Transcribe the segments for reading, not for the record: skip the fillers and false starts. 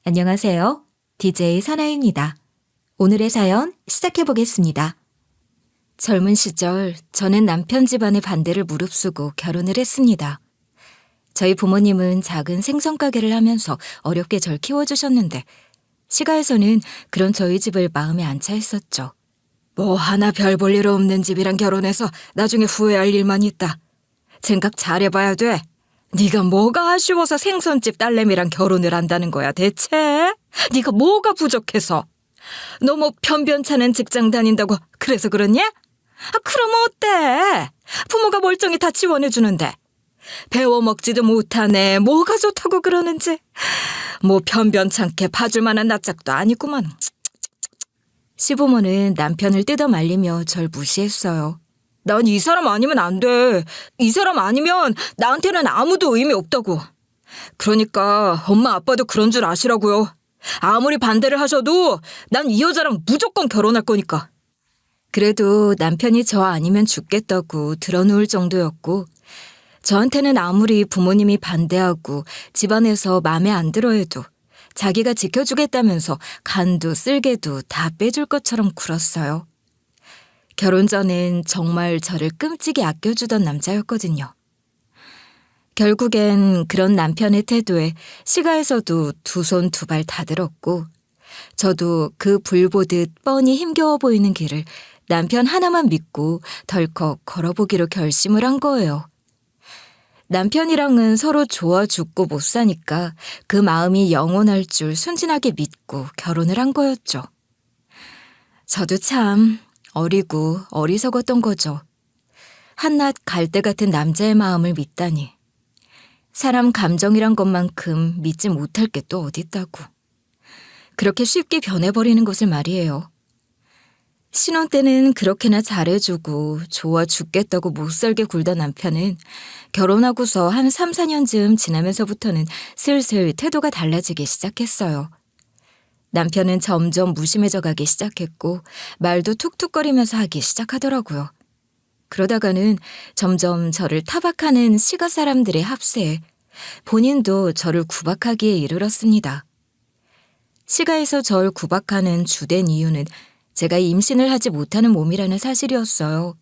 안녕하세요. DJ 선아입니다. 오늘의 사연 시작해 보겠습니다. 젊은 시절 저는 남편 집안의 반대를 무릅쓰고 결혼을 했습니다. 저희 부모님은 작은 생선 가게를 하면서 어렵게 절 키워주셨는데 시가에서는 그런 저희 집을 마음에 안 차 했었죠. 뭐 하나 별 볼 일 없는 집이랑 결혼해서 나중에 후회할 일만 있다. 생각 잘해봐야 돼. 네가 뭐가 아쉬워서 생선집 딸내미랑 결혼을 한다는 거야 대체? 네가 뭐가 부족해서? 너 뭐 변변찮은 직장 다닌다고 그래서 그러냐? 그럼 어때? 부모가 멀쩡히 다 지원해주는데. 배워먹지도 못하네 뭐가 좋다고 그러는지. 뭐 변변찮게 봐줄 만한 낯짝도 아니구만. 시부모는 남편을 뜯어 말리며 절 무시했어요. 난 이 사람 아니면 안 돼. 이 사람 아니면 나한테는 아무도 의미 없다고. 그러니까 엄마 아빠도 그런 줄 아시라고요. 아무리 반대를 하셔도 난 이 여자랑 무조건 결혼할 거니까. 그래도 남편이 저 아니면 죽겠다고 드러누울 정도였고 저한테는 아무리 부모님이 반대하고 집안에서 마음에 안 들어 해도 자기가 지켜주겠다면서 간도 쓸개도 다 빼줄 것처럼 굴었어요. 결혼 전엔 정말 저를 끔찍이 아껴주던 남자였거든요. 결국엔 그런 남편의 태도에 시가에서도 두 손 두 발 다 들었고 저도 그 불보듯 뻔히 힘겨워 보이는 길을 남편 하나만 믿고 덜컥 걸어보기로 결심을 한 거예요. 남편이랑은 서로 좋아 죽고 못 사니까 그 마음이 영원할 줄 순진하게 믿고 결혼을 한 거였죠. 저도 참 어리고 어리석었던 거죠. 한낱 갈대 같은 남자의 마음을 믿다니. 사람 감정이란 것만큼 믿지 못할 게 또 어딨다고. 그렇게 쉽게 변해버리는 것을 말이에요. 신혼 때는 그렇게나 잘해주고 좋아 죽겠다고 못살게 굴던 남편은 결혼하고서 한 3, 4년쯤 지나면서부터는 슬슬 태도가 달라지기 시작했어요. 남편은 점점 무심해져 가기 시작했고 말도 툭툭거리면서 하기 시작하더라고요. 그러다가는 점점 저를 타박하는 시가 사람들의 합세에 본인도 저를 구박하기에 이르렀습니다. 시가에서 절 구박하는 주된 이유는 제가 임신을 하지 못하는 몸이라는 사실이었어요.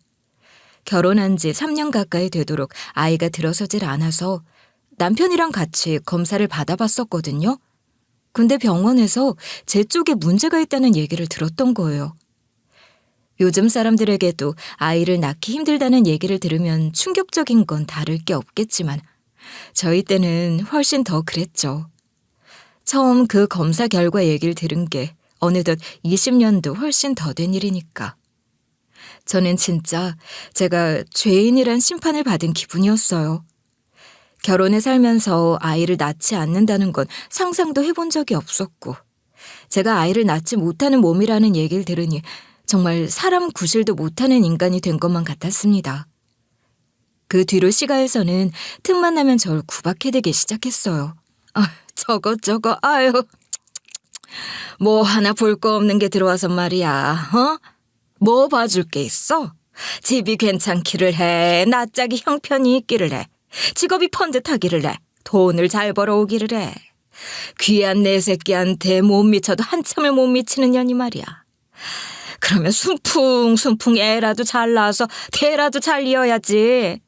결혼한 지 3년 가까이 되도록 아이가 들어서질 않아서 남편이랑 같이 검사를 받아봤었거든요. 근데 병원에서 제 쪽에 문제가 있다는 얘기를 들었던 거예요. 요즘 사람들에게도 아이를 낳기 힘들다는 얘기를 들으면 충격적인 건 다를 게 없겠지만 저희 때는 훨씬 더 그랬죠. 처음 그 검사 결과 얘기를 들은 게 어느덧 20년도 훨씬 더 된 일이니까. 저는 진짜 제가 죄인이란 심판을 받은 기분이었어요. 결혼해 살면서 아이를 낳지 않는다는 건 상상도 해본 적이 없었고 제가 아이를 낳지 못하는 몸이라는 얘기를 들으니 정말 사람 구실도 못하는 인간이 된 것만 같았습니다. 그 뒤로 시가에서는 틈만 나면 절 구박해대기 시작했어요. 저거 아유 뭐 하나 볼 거 없는 게 들어와서 말이야. 뭐 봐줄 게 있어? 집이 괜찮기를 해. 낯짝이 형편이 있기를 해. 직업이 번듯하기를 해. 돈을 잘 벌어오기를 해. 귀한 내 새끼한테 못 미쳐도 한참을 못 미치는 년이 말이야. 그러면 순풍순풍 애라도 잘 낳아서 대라도 잘 이어야지.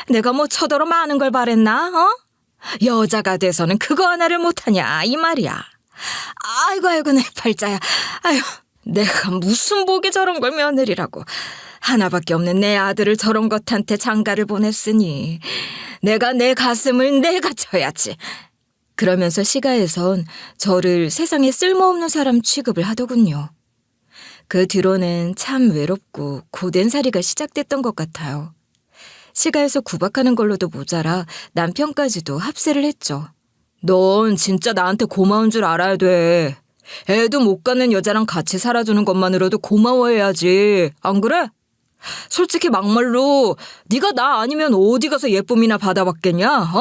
내가 뭐 저더러 많은 걸 바랬나? 여자가 돼서는 그거 하나를 못하냐 이 말이야. 아이고 내 팔자야. 아유 내가 무슨 복이 저런 걸 며느리라고. 하나밖에 없는 내 아들을 저런 것한테 장가를 보냈으니 내가 내 가슴을 내가 쳐야지. 그러면서 시가에선 저를 세상에 쓸모없는 사람 취급을 하더군요. 그 뒤로는 참 외롭고 고된 살이가 시작됐던 것 같아요. 시가에서 구박하는 걸로도 모자라 남편까지도 합세를 했죠. 넌 진짜 나한테 고마운 줄 알아야 돼. 애도 못 갖는 여자랑 같이 살아주는 것만으로도 고마워해야지. 안 그래? 솔직히 막말로 네가 나 아니면 어디 가서 예쁨이나 받아봤겠냐?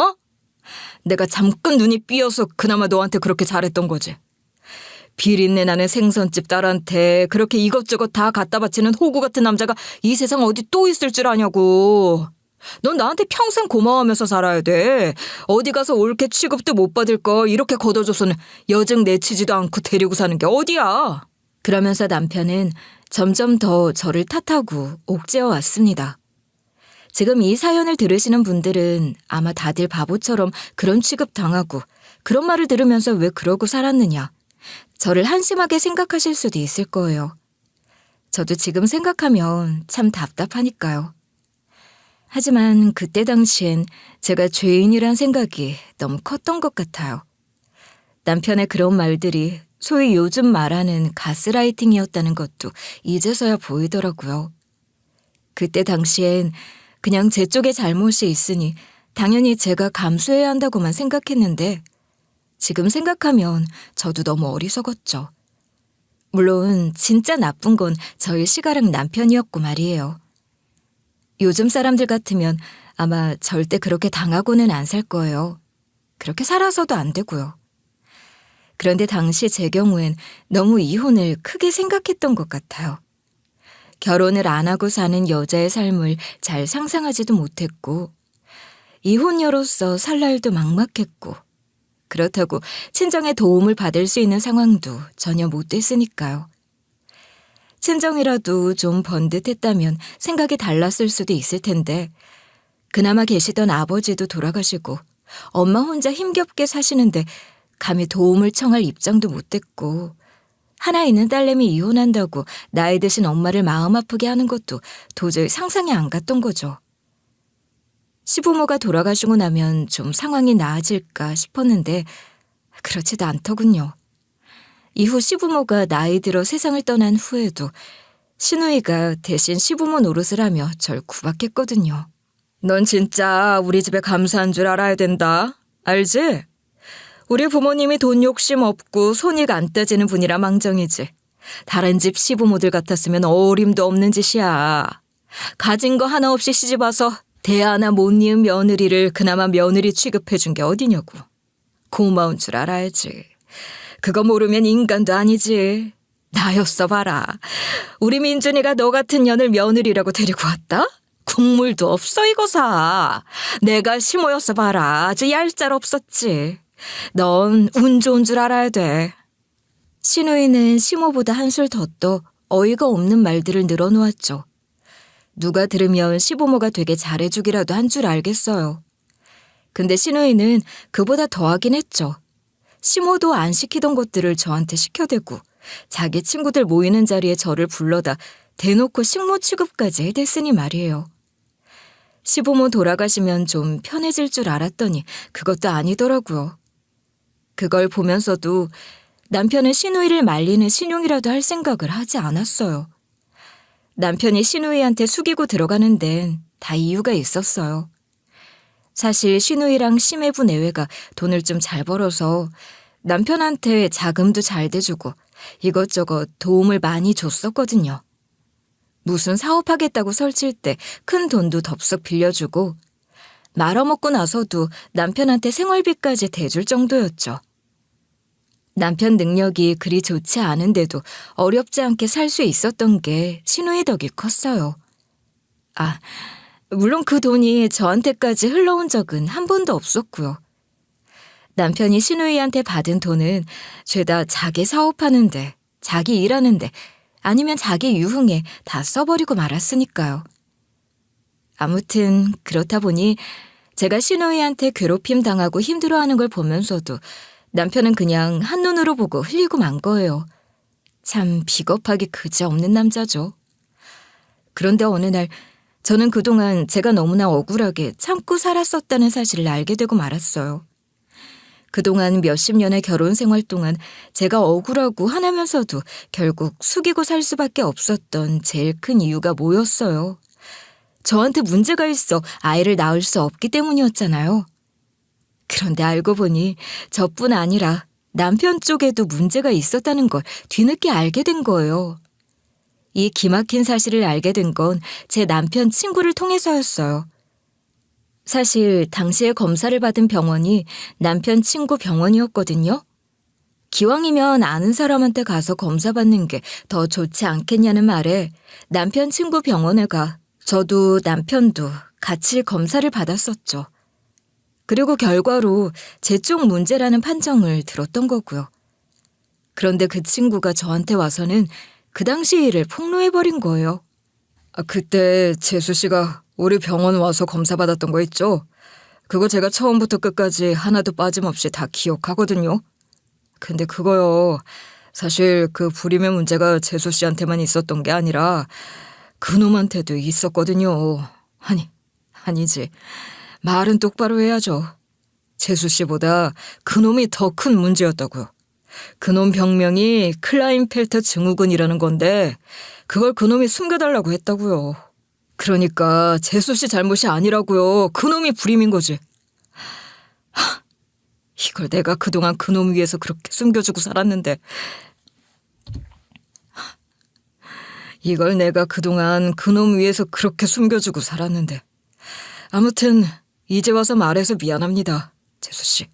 내가 잠깐 눈이 삐어서 그나마 너한테 그렇게 잘했던 거지. 비린내 나는 생선집 딸한테 그렇게 이것저것 다 갖다 바치는 호구 같은 남자가 이 세상 어디 또 있을 줄 아냐고. 넌 나한테 평생 고마워하면서 살아야 돼. 어디 가서 옳게 취급도 못 받을 거 이렇게 걷어줘서는 여증 내치지도 않고 데리고 사는 게 어디야. 그러면서 남편은 점점 더 저를 탓하고 옥죄어 왔습니다. 지금 이 사연을 들으시는 분들은 아마 다들 바보처럼 그런 취급 당하고 그런 말을 들으면서 왜 그러고 살았느냐. 저를 한심하게 생각하실 수도 있을 거예요. 저도 지금 생각하면 참 답답하니까요. 하지만 그때 당시엔 제가 죄인이란 생각이 너무 컸던 것 같아요. 남편의 그런 말들이 소위 요즘 말하는 가스라이팅이었다는 것도 이제서야 보이더라고요. 그때 당시엔 그냥 제 쪽에 잘못이 있으니 당연히 제가 감수해야 한다고만 생각했는데 지금 생각하면 저도 너무 어리석었죠. 물론 진짜 나쁜 건 저희 시가랑 남편이었고 말이에요. 요즘 사람들 같으면 아마 절대 그렇게 당하고는 안 살 거예요. 그렇게 살아서도 안 되고요. 그런데 당시 제 경우엔 너무 이혼을 크게 생각했던 것 같아요. 결혼을 안 하고 사는 여자의 삶을 잘 상상하지도 못했고 이혼녀로서 살 날도 막막했고 그렇다고 친정의 도움을 받을 수 있는 상황도 전혀 못 됐으니까요. 친정이라도 좀 번듯했다면 생각이 달랐을 수도 있을 텐데 그나마 계시던 아버지도 돌아가시고 엄마 혼자 힘겹게 사시는데 감히 도움을 청할 입장도 못 됐고 하나 있는 딸내미 이혼한다고 나이 드신 엄마를 마음 아프게 하는 것도 도저히 상상이 안 갔던 거죠. 시부모가 돌아가시고 나면 좀 상황이 나아질까 싶었는데 그렇지도 않더군요. 이후 시부모가 나이 들어 세상을 떠난 후에도 시누이가 대신 시부모 노릇을 하며 절 구박했거든요. 넌 진짜 우리 집에 감사한 줄 알아야 된다. 알지? 우리 부모님이 돈 욕심 없고 손익 안 따지는 분이라 망정이지. 다른 집 시부모들 같았으면 어림도 없는 짓이야. 가진 거 하나 없이 시집와서 대 하나 못 이은 며느리를 그나마 며느리 취급해준 게 어디냐고. 고마운 줄 알아야지. 그거 모르면 인간도 아니지. 나였어 봐라. 우리 민준이가 너 같은 년을 며느리라고 데리고 왔다? 국물도 없어 이거사. 내가 시모였어 봐라. 아주 얄짤 없었지. 넌 운 좋은 줄 알아야 돼. 시누이는 시모보다 한술 더 떠 어이가 없는 말들을 늘어놓았죠. 누가 들으면 시부모가 되게 잘해주기라도 한 줄 알겠어요. 근데 시누이는 그보다 더하긴 했죠. 시모도 안 시키던 것들을 저한테 시켜대고 자기 친구들 모이는 자리에 저를 불러다 대놓고 식모 취급까지 해댔으니 말이에요. 시부모 돌아가시면 좀 편해질 줄 알았더니 그것도 아니더라고요. 그걸 보면서도 남편은 시누이를 말리는 신용이라도 할 생각을 하지 않았어요. 남편이 시누이한테 숙이고 들어가는 데는 다 이유가 있었어요. 사실 시누이랑 시매부 내외가 돈을 좀 잘 벌어서 남편한테 자금도 잘 대주고 이것저것 도움을 많이 줬었거든요. 무슨 사업하겠다고 설칠 때 큰 돈도 덥석 빌려주고 말아먹고 나서도 남편한테 생활비까지 대줄 정도였죠. 남편 능력이 그리 좋지 않은데도 어렵지 않게 살 수 있었던 게 시누이 덕이 컸어요. 물론 그 돈이 저한테까지 흘러온 적은 한 번도 없었고요. 남편이 시누이한테 받은 돈은 죄다 자기 사업하는데, 자기 일하는데, 아니면 자기 유흥에 다 써버리고 말았으니까요. 아무튼 그렇다 보니 제가 시누이한테 괴롭힘 당하고 힘들어하는 걸 보면서도 남편은 그냥 한눈으로 보고 흘리고 만 거예요. 참 비겁하기 그지없는 남자죠. 그런데 어느 날 저는 그동안 제가 너무나 억울하게 참고 살았었다는 사실을 알게 되고 말았어요. 그동안 몇십 년의 결혼 생활 동안 제가 억울하고 화나면서도 결국 숙이고 살 수밖에 없었던 제일 큰 이유가 뭐였어요? 저한테 문제가 있어 아이를 낳을 수 없기 때문이었잖아요. 그런데 알고 보니 저뿐 아니라 남편 쪽에도 문제가 있었다는 걸 뒤늦게 알게 된 거예요. 이 기막힌 사실을 알게 된 건 제 남편 친구를 통해서였어요. 사실 당시에 검사를 받은 병원이 남편 친구 병원이었거든요. 기왕이면 아는 사람한테 가서 검사 받는 게 더 좋지 않겠냐는 말에 남편 친구 병원에 가 저도 남편도 같이 검사를 받았었죠. 그리고 결과로 제 쪽 문제라는 판정을 들었던 거고요. 그런데 그 친구가 저한테 와서는 그 당시 일을 폭로해버린 거예요. 그때 재수 씨가 우리 병원 와서 검사 받았던 거 있죠? 그거 제가 처음부터 끝까지 하나도 빠짐없이 다 기억하거든요. 근데 그거요. 사실 그 불임의 문제가 재수 씨한테만 있었던 게 아니라 그놈한테도 있었거든요. 아니지. 말은 똑바로 해야죠. 재수 씨보다 그놈이 더 큰 문제였다고요. 그놈 병명이 클라인펠터 증후군이라는 건데 그걸 그놈이 숨겨달라고 했다고요. 그러니까 재수 씨 잘못이 아니라고요. 그놈이 불임인 거지. 이걸 내가 그동안 그놈 위해서 그렇게 숨겨주고 살았는데 아무튼 이제 와서 말해서 미안합니다. 재수 씨.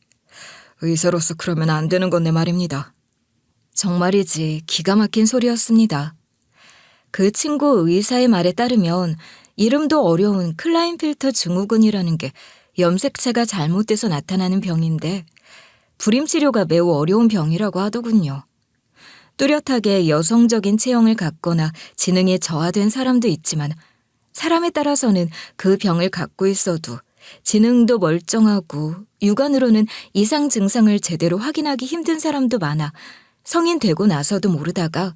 의사로서 그러면 안 되는 건데 말입니다. 정말이지 기가 막힌 소리였습니다. 그 친구 의사의 말에 따르면 이름도 어려운 클라인필터 증후군이라는 게 염색체가 잘못돼서 나타나는 병인데 불임 치료가 매우 어려운 병이라고 하더군요. 뚜렷하게 여성적인 체형을 갖거나 지능이 저하된 사람도 있지만 사람에 따라서는 그 병을 갖고 있어도 지능도 멀쩡하고 육안으로는 이상 증상을 제대로 확인하기 힘든 사람도 많아 성인 되고 나서도 모르다가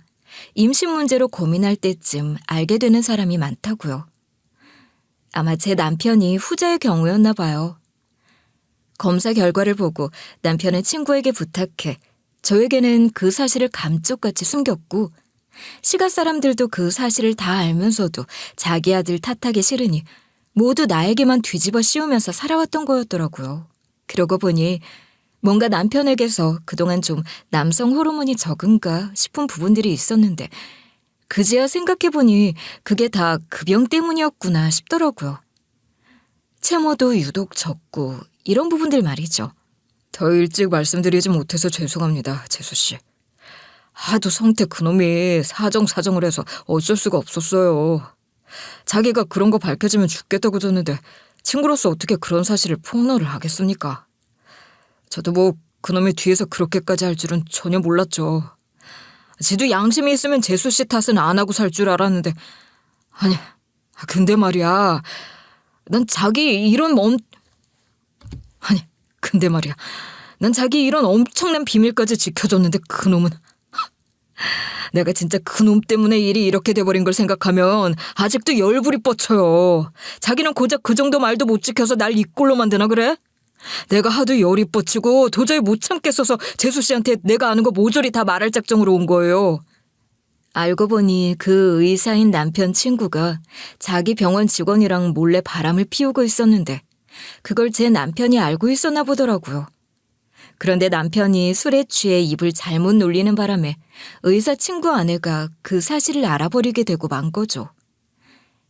임신 문제로 고민할 때쯤 알게 되는 사람이 많다고요. 아마 제 남편이 후자의 경우였나 봐요. 검사 결과를 보고 남편은 친구에게 부탁해 저에게는 그 사실을 감쪽같이 숨겼고 시가 사람들도 그 사실을 다 알면서도 자기 아들 탓하기 싫으니 모두 나에게만 뒤집어 씌우면서 살아왔던 거였더라고요. 그러고 보니 뭔가 남편에게서 그동안 좀 남성 호르몬이 적은가 싶은 부분들이 있었는데 그제야 생각해보니 그게 다 그 병 때문이었구나 싶더라고요. 채모도 유독 적고 이런 부분들 말이죠. 더 일찍 말씀드리지 못해서 죄송합니다, 재수 씨. 하도 성태 그놈이 사정을 해서 어쩔 수가 없었어요. 자기가 그런 거 밝혀지면 죽겠다고 졌는데 친구로서 어떻게 그런 사실을 폭로를 하겠습니까? 저도 뭐 그놈이 뒤에서 그렇게까지 할 줄은 전혀 몰랐죠. 지도 양심이 있으면 재수 씨 탓은 안 하고 살 줄 알았는데 근데 말이야 난 자기 이런 엄청난 비밀까지 지켜줬는데 그놈은 내가 진짜 그놈 때문에 일이 이렇게 돼버린 걸 생각하면 아직도 열불이 뻗쳐요. 자기는 고작 그 정도 말도 못 지켜서 날 이 꼴로 만드나 그래? 내가 하도 열이 뻗치고 도저히 못 참겠어서 재수 씨한테 내가 아는 거 모조리 다 말할 작정으로 온 거예요. 알고 보니 그 의사인 남편 친구가 자기 병원 직원이랑 몰래 바람을 피우고 있었는데 그걸 제 남편이 알고 있었나 보더라고요. 그런데 남편이 술에 취해 입을 잘못 놀리는 바람에 의사 친구 아내가 그 사실을 알아버리게 되고 만 거죠.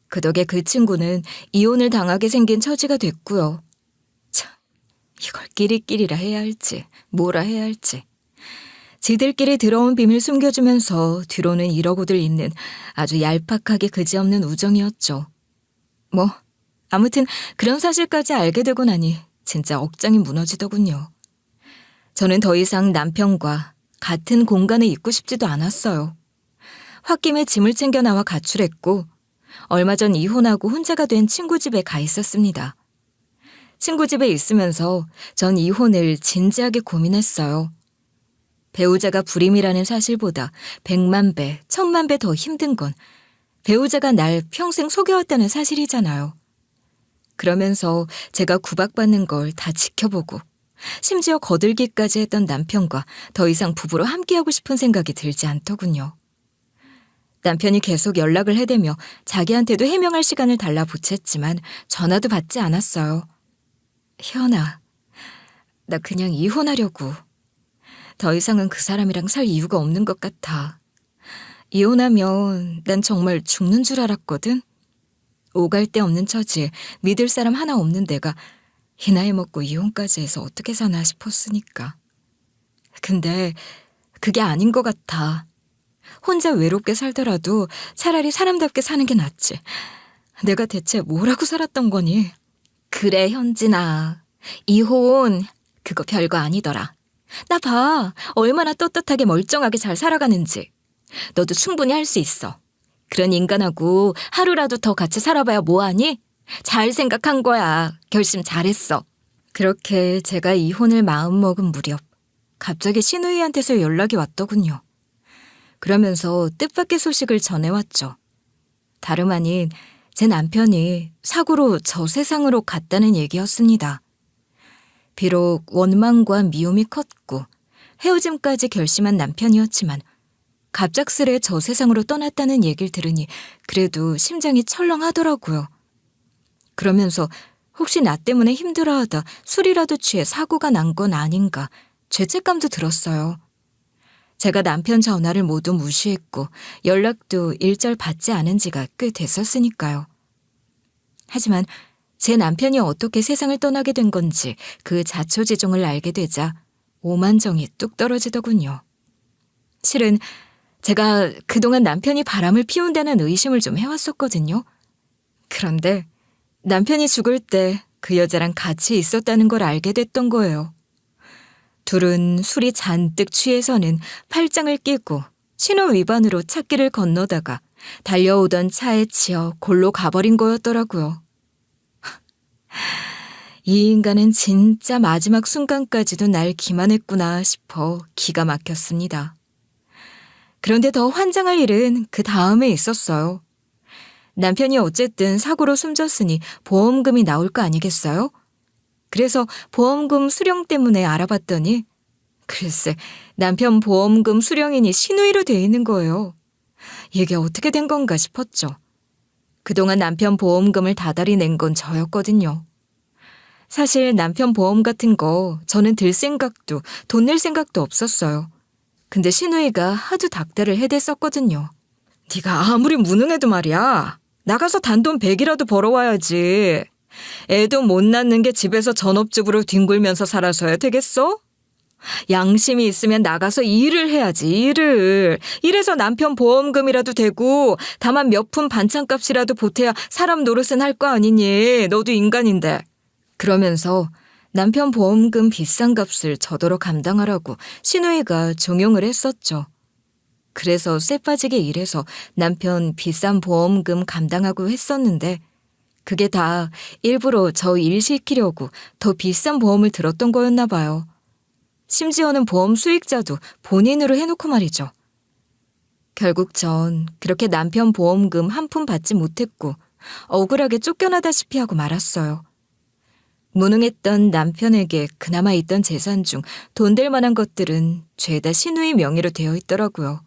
그 덕에 그 친구는 이혼을 당하게 생긴 처지가 됐고요. 참, 이걸 끼리끼리라 해야 할지 뭐라 해야 할지. 지들끼리 들어온 비밀 숨겨주면서 뒤로는 이러고들 있는 아주 얄팍하게 그지없는 우정이었죠. 아무튼 그런 사실까지 알게 되고 나니 진짜 억장이 무너지더군요. 저는 더 이상 남편과 같은 공간에 있고 싶지도 않았어요. 홧김에 짐을 챙겨 나와 가출했고 얼마 전 이혼하고 혼자가 된 친구 집에 가 있었습니다. 친구 집에 있으면서 전 이혼을 진지하게 고민했어요. 배우자가 불임이라는 사실보다 100만 배, 1000만 배 더 힘든 건 배우자가 날 평생 속여왔다는 사실이잖아요. 그러면서 제가 구박받는 걸 다 지켜보고 심지어 거들기까지 했던 남편과 더 이상 부부로 함께하고 싶은 생각이 들지 않더군요. 남편이 계속 연락을 해대며 자기한테도 해명할 시간을 달라 보챘지만 전화도 받지 않았어요. 희연아, 나 그냥 이혼하려고. 더 이상은 그 사람이랑 살 이유가 없는 것 같아. 이혼하면 난 정말 죽는 줄 알았거든. 오갈 데 없는 처지에 믿을 사람 하나 없는 내가 이 나이 먹고 이혼까지 해서 어떻게 사나 싶었으니까. 근데 그게 아닌 것 같아. 혼자 외롭게 살더라도 차라리 사람답게 사는 게 낫지. 내가 대체 뭐라고 살았던 거니? 그래, 현진아. 이혼, 그거 별거 아니더라. 나 봐. 얼마나 떳떳하게 멀쩡하게 잘 살아가는지. 너도 충분히 할 수 있어. 그런 인간하고 하루라도 더 같이 살아봐야 뭐하니? 잘 생각한 거야. 결심 잘했어. 그렇게 제가 이혼을 마음먹은 무렵 갑자기 신우이한테서 연락이 왔더군요. 그러면서 뜻밖의 소식을 전해왔죠. 다름 아닌 제 남편이 사고로 저 세상으로 갔다는 얘기였습니다. 비록 원망과 미움이 컸고 헤어짐까지 결심한 남편이었지만 갑작스레 저 세상으로 떠났다는 얘기를 들으니 그래도 심장이 철렁하더라고요. 그러면서 혹시 나 때문에 힘들어하다 술이라도 취해 사고가 난 건 아닌가 죄책감도 들었어요. 제가 남편 전화를 모두 무시했고 연락도 일절 받지 않은 지가 꽤 됐었으니까요. 하지만 제 남편이 어떻게 세상을 떠나게 된 건지 그 자초지종을 알게 되자 오만정이 뚝 떨어지더군요. 실은 제가 그동안 남편이 바람을 피운다는 의심을 좀 해왔었거든요. 그런데 남편이 죽을 때 그 여자랑 같이 있었다는 걸 알게 됐던 거예요. 둘은 술이 잔뜩 취해서는 팔짱을 끼고 신호 위반으로 찾길을 건너다가 달려오던 차에 치여 골로 가버린 거였더라고요. 이 인간은 진짜 마지막 순간까지도 날 기만했구나 싶어 기가 막혔습니다. 그런데 더 환장할 일은 그 다음에 있었어요. 남편이 어쨌든 사고로 숨졌으니 보험금이 나올 거 아니겠어요? 그래서 보험금 수령 때문에 알아봤더니 글쎄 남편 보험금 수령인이 신우이로 돼 있는 거예요. 이게 어떻게 된 건가 싶었죠. 그동안 남편 보험금을 다달이 낸 건 저였거든요. 사실 남편 보험 같은 거 저는 들 생각도 돈 낼 생각도 없었어요. 근데 신우이가 하도 닥달을 해댔었거든요. 네가 아무리 무능해도 말이야. 나가서 단돈 100이라도 벌어와야지. 애도 못 낳는 게 집에서 전업주부로 뒹굴면서 살아서야 되겠어? 양심이 있으면 나가서 일을 해야지, 일을. 이래서 남편 보험금이라도 되고 다만 몇 푼 반찬값이라도 보태야 사람 노릇은 할 거 아니니. 너도 인간인데. 그러면서 남편 보험금 비싼 값을 저더러 감당하라고 신우이가 종용을 했었죠. 그래서 쇠 빠지게 일해서 남편 비싼 보험금 감당하고 했었는데 그게 다 일부러 저 일 시키려고 더 비싼 보험을 들었던 거였나 봐요. 심지어는 보험 수익자도 본인으로 해놓고 말이죠. 결국 전 그렇게 남편 보험금 한 푼 받지 못했고 억울하게 쫓겨나다시피 하고 말았어요. 무능했던 남편에게 그나마 있던 재산 중 돈 될 만한 것들은 죄다 신우이 명의로 되어 있더라고요.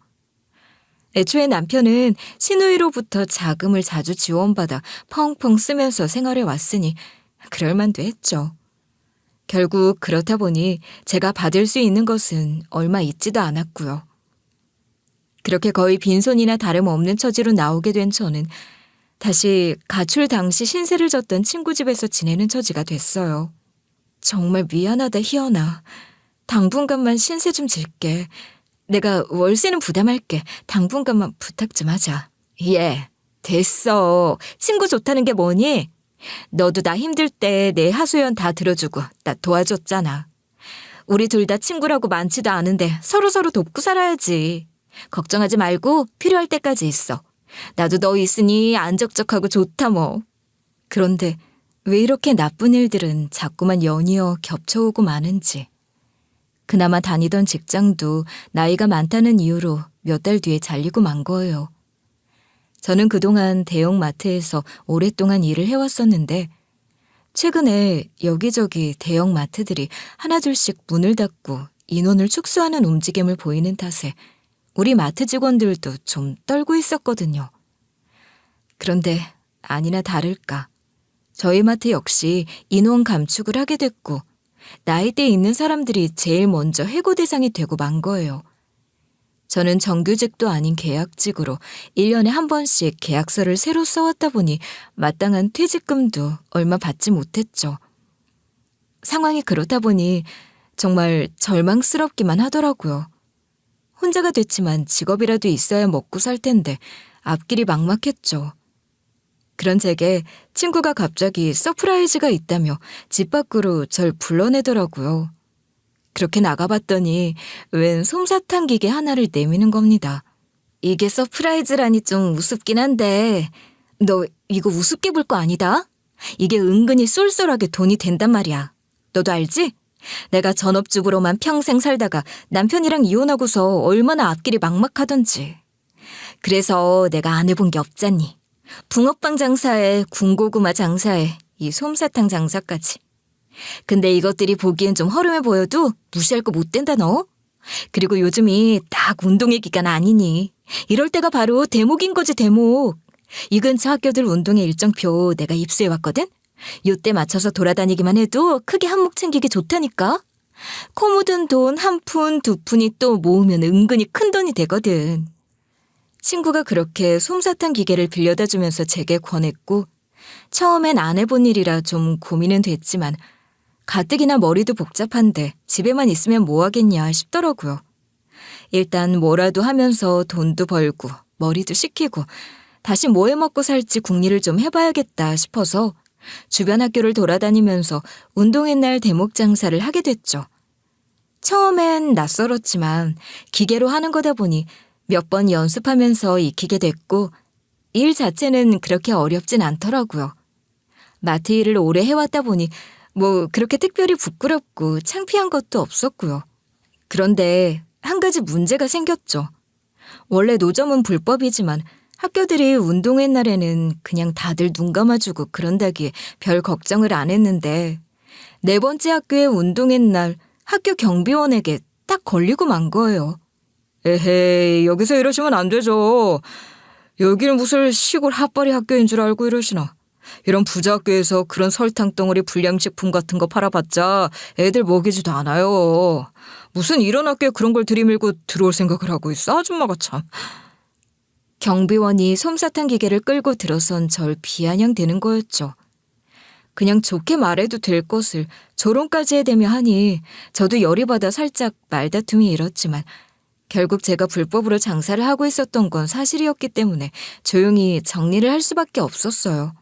애초에 남편은 신우이로부터 자금을 자주 지원받아 펑펑 쓰면서 생활해 왔으니 그럴만도 했죠. 결국 그렇다 보니 제가 받을 수 있는 것은 얼마 있지도 않았고요. 그렇게 거의 빈손이나 다름없는 처지로 나오게 된 저는 다시 가출 당시 신세를 졌던 친구 집에서 지내는 처지가 됐어요. 정말 미안하다 희연아. 당분간만 신세 좀 질게. 내가 월세는 부담할게. 당분간만 부탁 좀 하자. 예, 됐어. 친구 좋다는 게 뭐니? 너도 나 힘들 때 내 하소연 다 들어주고 나 도와줬잖아. 우리 둘 다 친구라고 많지도 않은데 서로서로 돕고 살아야지. 걱정하지 말고 필요할 때까지 있어. 나도 너 있으니 안적적하고 좋다 뭐. 그런데 왜 이렇게 나쁜 일들은 자꾸만 연이어 겹쳐오고 마는지. 그나마 다니던 직장도 나이가 많다는 이유로 몇 달 뒤에 잘리고 만 거예요. 저는 그동안 대형마트에서 오랫동안 일을 해왔었는데 최근에 여기저기 대형마트들이 하나둘씩 문을 닫고 인원을 축소하는 움직임을 보이는 탓에 우리 마트 직원들도 좀 떨고 있었거든요. 그런데 아니나 다를까 저희 마트 역시 인원 감축을 하게 됐고 나이대 있는 사람들이 제일 먼저 해고 대상이 되고 만 거예요. 저는 정규직도 아닌 계약직으로 1년에 한 번씩 계약서를 새로 써왔다 보니 마땅한 퇴직금도 얼마 받지 못했죠. 상황이 그렇다 보니 정말 절망스럽기만 하더라고요. 혼자가 됐지만 직업이라도 있어야 먹고 살 텐데 앞길이 막막했죠. 그런 제게 친구가 갑자기 서프라이즈가 있다며 집 밖으로 절 불러내더라고요. 그렇게 나가봤더니 웬 솜사탕 기계 하나를 내미는 겁니다. 이게 서프라이즈라니 좀 우습긴 한데 너 이거 우습게 볼 거 아니다? 이게 은근히 쏠쏠하게 돈이 된단 말이야. 너도 알지? 내가 전업주부로만 평생 살다가 남편이랑 이혼하고서 얼마나 앞길이 막막하던지. 그래서 내가 안 해본 게 없잖니. 붕어빵 장사에 군고구마 장사에 이 솜사탕 장사까지. 근데 이것들이 보기엔 좀 허름해 보여도 무시할 거 못 된다 너. 그리고 요즘이 딱 운동의 기간 아니니. 이럴 때가 바로 대목인 거지 대목. 이 근처 학교들 운동회 일정표 내가 입수해왔거든. 요때 맞춰서 돌아다니기만 해도 크게 한몫 챙기기 좋다니까. 코 묻은 돈 한 푼, 두 푼이 또 모으면 은근히 큰 돈이 되거든. 친구가 그렇게 솜사탕 기계를 빌려다 주면서 제게 권했고 처음엔 안 해본 일이라 좀 고민은 됐지만 가뜩이나 머리도 복잡한데 집에만 있으면 뭐 하겠냐 싶더라고요. 일단 뭐라도 하면서 돈도 벌고 머리도 식히고 다시 뭐 해먹고 살지 궁리를 좀 해봐야겠다 싶어서 주변 학교를 돌아다니면서 운동회 날 대목 장사를 하게 됐죠. 처음엔 낯설었지만 기계로 하는 거다 보니 몇 번 연습하면서 익히게 됐고 일 자체는 그렇게 어렵진 않더라고요. 마트 일을 오래 해왔다 보니 뭐 그렇게 특별히 부끄럽고 창피한 것도 없었고요. 그런데 한 가지 문제가 생겼죠. 원래 노점은 불법이지만 학교들이 운동회 날에는 그냥 다들 눈 감아주고 그런다기에 별 걱정을 안 했는데 네 번째 학교의 운동회 날 학교 경비원에게 딱 걸리고 만 거예요. 에헤이, 여기서 이러시면 안 되죠. 여기는 무슨 시골 핫바리 학교인 줄 알고 이러시나. 이런 부자 학교에서 그런 설탕 덩어리 불량식품 같은 거 팔아봤자 애들 먹이지도 않아요. 무슨 이런 학교에 그런 걸 들이밀고 들어올 생각을 하고 있어, 아줌마가 참. 경비원이 솜사탕 기계를 끌고 들어선 절 비아냥대는 거였죠. 그냥 좋게 말해도 될 것을 조롱까지 해대며 하니 저도 열이 받아 살짝 말다툼이 일었지만 결국 제가 불법으로 장사를 하고 있었던 건 사실이었기 때문에 조용히 정리를 할 수밖에 없었어요.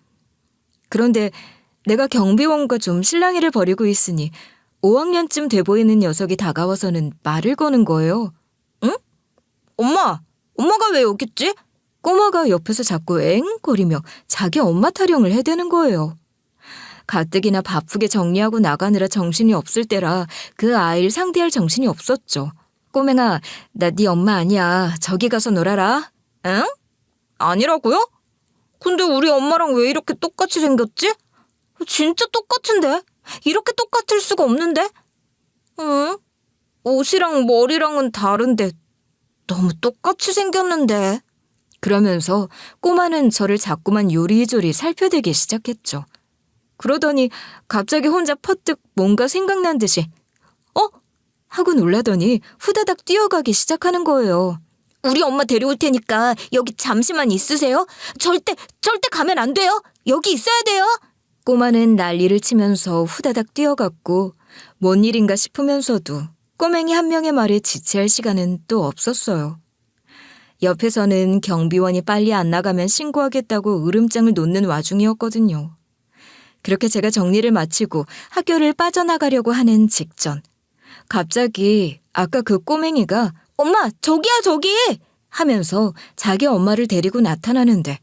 그런데 내가 경비원과 좀 실랑이를 벌이고 있으니 5학년쯤 돼 보이는 녀석이 다가와서는 말을 거는 거예요. 응? 엄마가 왜 여기 있지? 꼬마가 옆에서 자꾸 엥거리며 자기 엄마 타령을 해대는 거예요. 가뜩이나 바쁘게 정리하고 나가느라 정신이 없을 때라 그 아이를 상대할 정신이 없었죠. 꼬맹아, 나 네 엄마 아니야. 저기 가서 놀아라. 응? 아니라고요? 근데 우리 엄마랑 왜 이렇게 똑같이 생겼지? 진짜 똑같은데? 이렇게 똑같을 수가 없는데? 응? 옷이랑 머리랑은 다른데 너무 똑같이 생겼는데. 그러면서 꼬마는 저를 자꾸만 요리조리 살펴대기 시작했죠. 그러더니 갑자기 혼자 퍼뜩 뭔가 생각난 듯이 하고 놀라더니 후다닥 뛰어가기 시작하는 거예요. 우리 엄마 데려올 테니까 여기 잠시만 있으세요. 절대 가면 안 돼요. 여기 있어야 돼요. 꼬마는 난리를 치면서 후다닥 뛰어갔고 뭔 일인가 싶으면서도 꼬맹이 한 명의 말에 지체할 시간은 또 없었어요. 옆에서는 경비원이 빨리 안 나가면 신고하겠다고 으름장을 놓는 와중이었거든요. 그렇게 제가 정리를 마치고 학교를 빠져나가려고 하는 직전 갑자기 아까 그 꼬맹이가 엄마 저기야 저기 하면서 자기 엄마를 데리고 나타나는데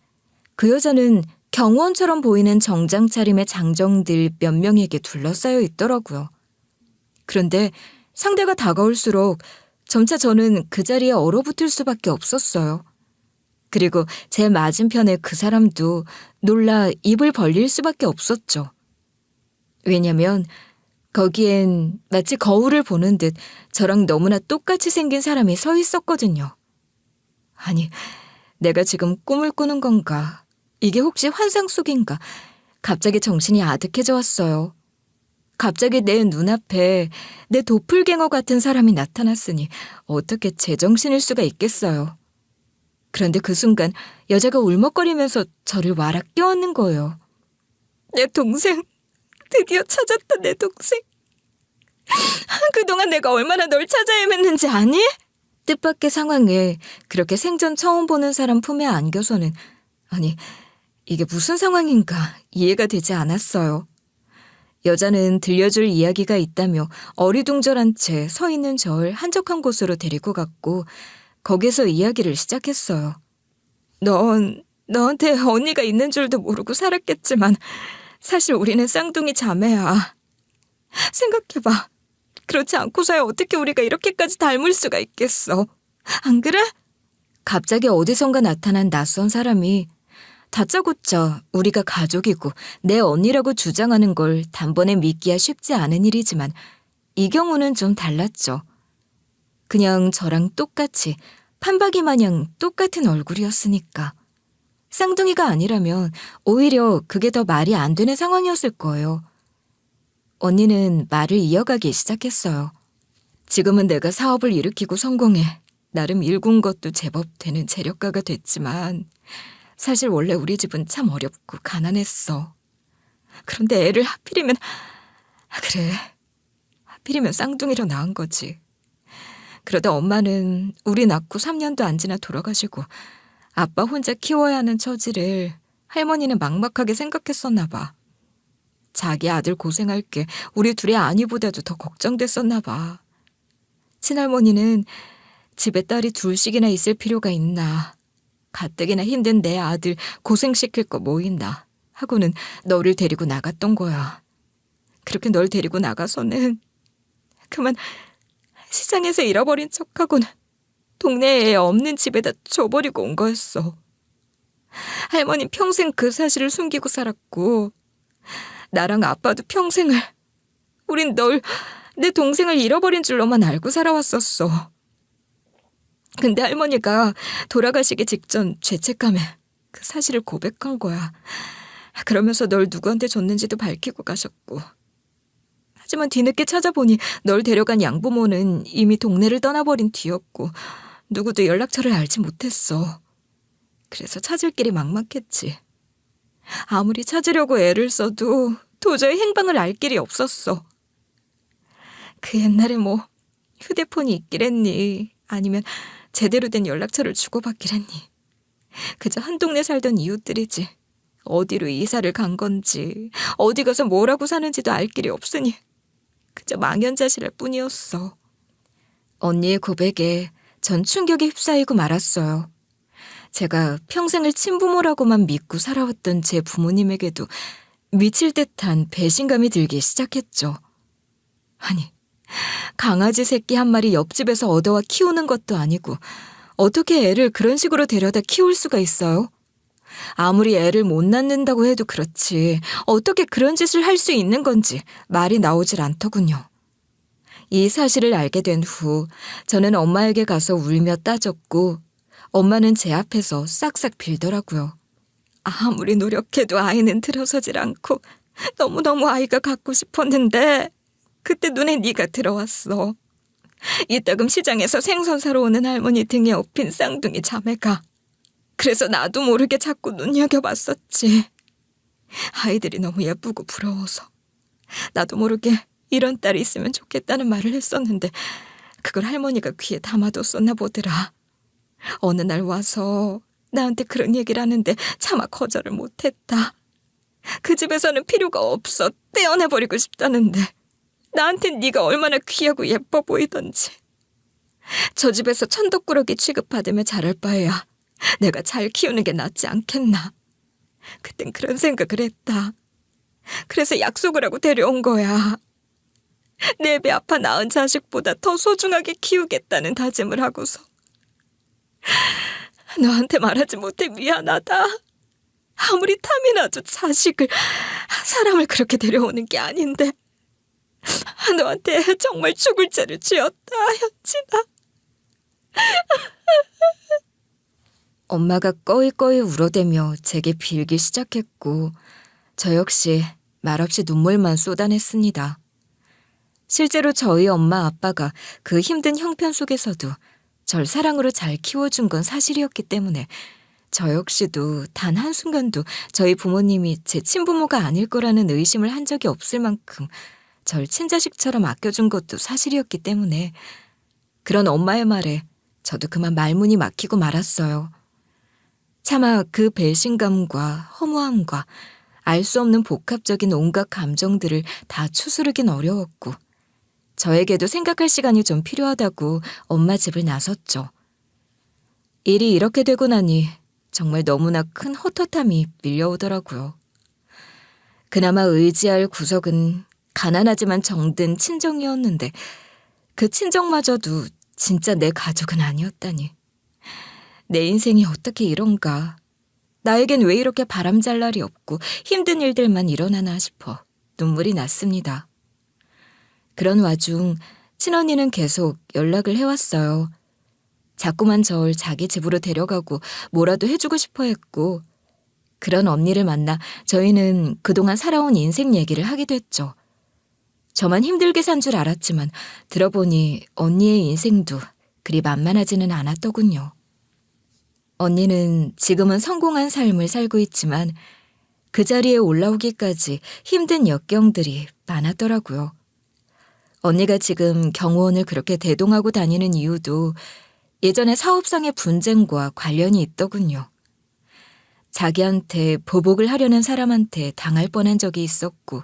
그 여자는 경호원처럼 보이는 정장 차림의 장정들 몇 명에게 둘러싸여 있더라고요. 그런데 상대가 다가올수록 점차 저는 그 자리에 얼어붙을 수밖에 없었어요. 그리고 제 맞은편의 그 사람도 놀라 입을 벌릴 수밖에 없었죠. 왜냐면 거기엔 마치 거울을 보는 듯 저랑 너무나 똑같이 생긴 사람이 서 있었거든요. 아니, 내가 지금 꿈을 꾸는 건가? 이게 혹시 환상 속인가? 갑자기 정신이 아득해져 왔어요. 갑자기 내 눈앞에 내 도플갱어 같은 사람이 나타났으니 어떻게 제정신일 수가 있겠어요. 그런데 그 순간 여자가 울먹거리면서 저를 와락 껴안는 거예요. 내 동생, 드디어 찾았다 내 동생. 그동안 내가 얼마나 널 찾아 헤맸는지 아니? 뜻밖의 상황에 그렇게 생전 처음 보는 사람 품에 안겨서는 아니 이게 무슨 상황인가 이해가 되지 않았어요. 여자는 들려줄 이야기가 있다며 어리둥절한 채 서 있는 저를 한적한 곳으로 데리고 갔고 거기서 이야기를 시작했어요. 너한테 언니가 있는 줄도 모르고 살았겠지만 사실 우리는 쌍둥이 자매야. 생각해봐. 그렇지 않고서야 어떻게 우리가 이렇게까지 닮을 수가 있겠어. 안 그래? 갑자기 어디선가 나타난 낯선 사람이 다짜고짜 우리가 가족이고 내 언니라고 주장하는 걸 단번에 믿기야 쉽지 않은 일이지만 이 경우는 좀 달랐죠. 그냥 저랑 똑같이 판박이 마냥 똑같은 얼굴이었으니까. 쌍둥이가 아니라면 오히려 그게 더 말이 안 되는 상황이었을 거예요. 언니는 말을 이어가기 시작했어요. 지금은 내가 사업을 일으키고 성공해 나름 일군 것도 제법 되는 재력가가 됐지만 사실 원래 우리 집은 참 어렵고 가난했어. 그런데 애를 하필이면 쌍둥이로 낳은 거지. 그러다 엄마는 우리 낳고 3년도 안 지나 돌아가시고 아빠 혼자 키워야 하는 처지를 할머니는 막막하게 생각했었나 봐. 자기 아들 고생할 게 우리 둘의 아니보다도 더 걱정됐었나 봐. 친할머니는 집에 딸이 둘씩이나 있을 필요가 있나. 가뜩이나 힘든 내 아들 고생시킬 거 뭐 있나 하고는 너를 데리고 나갔던 거야. 그렇게 널 데리고 나가서는 그만 시장에서 잃어버린 척하고는 동네에 없는 집에다 줘버리고 온 거였어. 할머니 평생 그 사실을 숨기고 살았고 나랑 아빠도 평생을 우린 내 동생을 잃어버린 줄로만 알고 살아왔었어. 근데 할머니가 돌아가시기 직전 죄책감에 그 사실을 고백한 거야. 그러면서 널 누구한테 줬는지도 밝히고 가셨고. 하지만 뒤늦게 찾아보니 널 데려간 양부모는 이미 동네를 떠나버린 뒤였고 누구도 연락처를 알지 못했어. 그래서 찾을 길이 막막했지. 아무리 찾으려고 애를 써도 도저히 행방을 알 길이 없었어. 그 옛날에 뭐 휴대폰이 있기랬니 아니면 제대로 된 연락처를 주고받기랬니. 그저 한 동네 살던 이웃들이지. 어디로 이사를 간 건지 어디 가서 뭐라고 사는지도 알 길이 없으니 그저 망연자실할 뿐이었어. 언니의 고백에 전 충격에 휩싸이고 말았어요. 제가 평생을 친부모라고만 믿고 살아왔던 제 부모님에게도 미칠 듯한 배신감이 들기 시작했죠. 아니, 강아지 새끼 한 마리 옆집에서 얻어와 키우는 것도 아니고 어떻게 애를 그런 식으로 데려다 키울 수가 있어요? 아무리 애를 못 낳는다고 해도 그렇지 어떻게 그런 짓을 할 수 있는 건지 말이 나오질 않더군요. 이 사실을 알게 된 후 저는 엄마에게 가서 울며 따졌고 엄마는 제 앞에서 싹싹 빌더라고요. 아무리 노력해도 아이는 들어서질 않고 너무너무 아이가 갖고 싶었는데 그때 눈에 네가 들어왔어. 이따금 시장에서 생선 사러 오는 할머니 등에 업힌 쌍둥이 자매가. 그래서 나도 모르게 자꾸 눈여겨봤었지. 아이들이 너무 예쁘고 부러워서. 나도 모르게 이런 딸이 있으면 좋겠다는 말을 했었는데 그걸 할머니가 귀에 담아뒀었나 보더라. 어느 날 와서 나한테 그런 얘기를 하는데 차마 거절을 못했다. 그 집에서는 필요가 없어. 떼어내버리고 싶다는데 나한텐 네가 얼마나 귀하고 예뻐 보이던지. 저 집에서 천덕꾸러기 취급받으며 자랄 바에야 내가 잘 키우는 게 낫지 않겠나. 그땐 그런 생각을 했다. 그래서 약속을 하고 데려온 거야. 내 배 아파 낳은 자식보다 더 소중하게 키우겠다는 다짐을 하고서. 너한테 말하지 못해 미안하다. 아무리 탐이 나도 사람을 그렇게 데려오는 게 아닌데 너한테 정말 죽을 죄를 지었다, 현진아. 엄마가 꺼이꺼이 울어대며 제게 빌기 시작했고 저 역시 말없이 눈물만 쏟아냈습니다. 실제로 저희 엄마 아빠가 그 힘든 형편 속에서도 절 사랑으로 잘 키워준 건 사실이었기 때문에 저 역시도 단 한순간도 저희 부모님이 제 친부모가 아닐 거라는 의심을 한 적이 없을 만큼 절 친자식처럼 아껴준 것도 사실이었기 때문에 그런 엄마의 말에 저도 그만 말문이 막히고 말았어요. 차마 그 배신감과 허무함과 알 수 없는 복합적인 온갖 감정들을 다 추스르긴 어려웠고 저에게도 생각할 시간이 좀 필요하다고 엄마 집을 나섰죠. 일이 이렇게 되고 나니 정말 너무나 큰 헛헛함이 밀려오더라고요. 그나마 의지할 구석은 가난하지만 정든 친정이었는데 그 친정마저도 진짜 내 가족은 아니었다니. 내 인생이 어떻게 이런가. 나에겐 왜 이렇게 바람잘 날이 없고 힘든 일들만 일어나나 싶어 눈물이 났습니다. 그런 와중 친언니는 계속 연락을 해왔어요. 자꾸만 절 자기 집으로 데려가고 뭐라도 해주고 싶어 했고 그런 언니를 만나 저희는 그동안 살아온 인생 얘기를 하게 됐죠. 저만 힘들게 산 줄 알았지만 들어보니 언니의 인생도 그리 만만하지는 않았더군요. 언니는 지금은 성공한 삶을 살고 있지만 그 자리에 올라오기까지 힘든 역경들이 많았더라고요. 언니가 지금 경호원을 그렇게 대동하고 다니는 이유도 예전에 사업상의 분쟁과 관련이 있더군요. 자기한테 보복을 하려는 사람한테 당할 뻔한 적이 있었고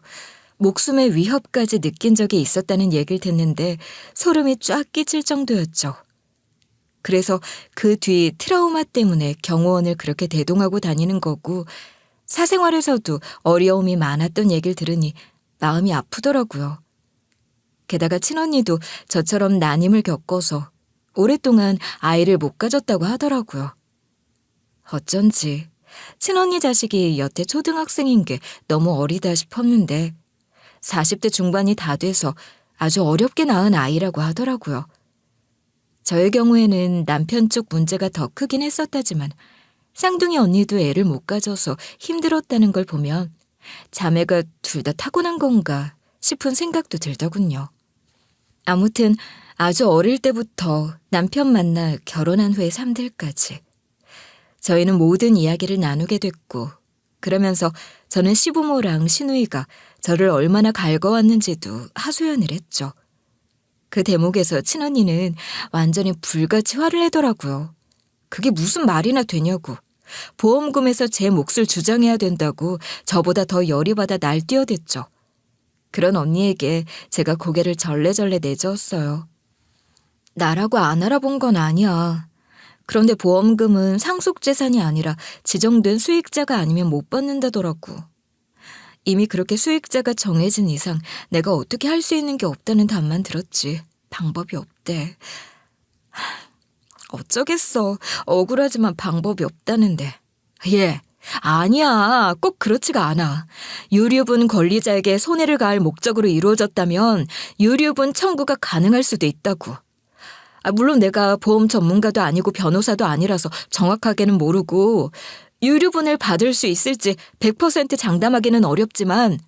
목숨의 위협까지 느낀 적이 있었다는 얘기를 듣는데 소름이 쫙 끼칠 정도였죠. 그래서 그 뒤 트라우마 때문에 경호원을 그렇게 대동하고 다니는 거고 사생활에서도 어려움이 많았던 얘기를 들으니 마음이 아프더라고요. 게다가 친언니도 저처럼 난임을 겪어서 오랫동안 아이를 못 가졌다고 하더라고요. 어쩐지 친언니 자식이 여태 초등학생인 게 너무 어리다 싶었는데 40대 중반이 다 돼서 아주 어렵게 낳은 아이라고 하더라고요. 저의 경우에는 남편 쪽 문제가 더 크긴 했었다지만 쌍둥이 언니도 애를 못 가져서 힘들었다는 걸 보면 자매가 둘 다 타고난 건가 싶은 생각도 들더군요. 아무튼 아주 어릴 때부터 남편 만나 결혼한 후의 삶들까지 저희는 모든 이야기를 나누게 됐고 그러면서 저는 시부모랑 시누이가 저를 얼마나 갈궈왔는지도 하소연을 했죠. 그 대목에서 친언니는 완전히 불같이 화를 내더라고요. 그게 무슨 말이나 되냐고. 보험금에서 제 몫을 주장해야 된다고 저보다 더 열이 받아 날뛰어댔죠. 그런 언니에게 제가 고개를 절레절레 내저었어요. 나라고 안 알아본 건 아니야. 그런데 보험금은 상속재산이 아니라 지정된 수익자가 아니면 못 받는다더라고. 이미 그렇게 수익자가 정해진 이상 내가 어떻게 할 수 있는 게 없다는 답만 들었지. 방법이 없대. 어쩌겠어. 억울하지만 방법이 없다는데. 아니야. 꼭 그렇지가 않아. 유류분 권리자에게 손해를 가할 목적으로 이루어졌다면 유류분 청구가 가능할 수도 있다고. 물론 내가 보험 전문가도 아니고 변호사도 아니라서 정확하게는 모르고 유류분을 받을 수 있을지 100% 장담하기는 어렵지만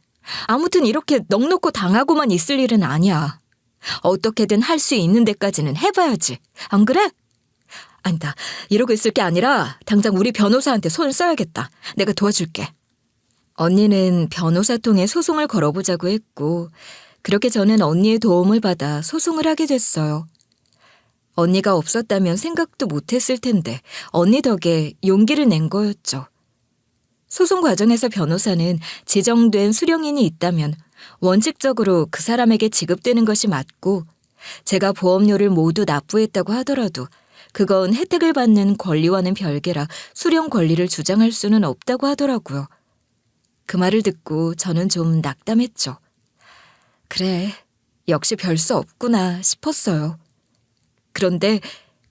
아무튼 이렇게 넋놓고 당하고만 있을 일은 아니야. 어떻게든 할 수 있는 데까지는 해봐야지. 안 그래? 아니다. 이러고 있을 게 아니라 당장 우리 변호사한테 손을 써야겠다. 내가 도와줄게. 언니는 변호사 통해 소송을 걸어보자고 했고 그렇게 저는 언니의 도움을 받아 소송을 하게 됐어요. 언니가 없었다면 생각도 못했을 텐데 언니 덕에 용기를 낸 거였죠. 소송 과정에서 변호사는 지정된 수령인이 있다면 원칙적으로 그 사람에게 지급되는 것이 맞고 제가 보험료를 모두 납부했다고 하더라도 그건 혜택을 받는 권리와는 별개라 수령 권리를 주장할 수는 없다고 하더라고요. 그 말을 듣고 저는 좀 낙담했죠. 그래, 역시 별 수 없구나 싶었어요. 그런데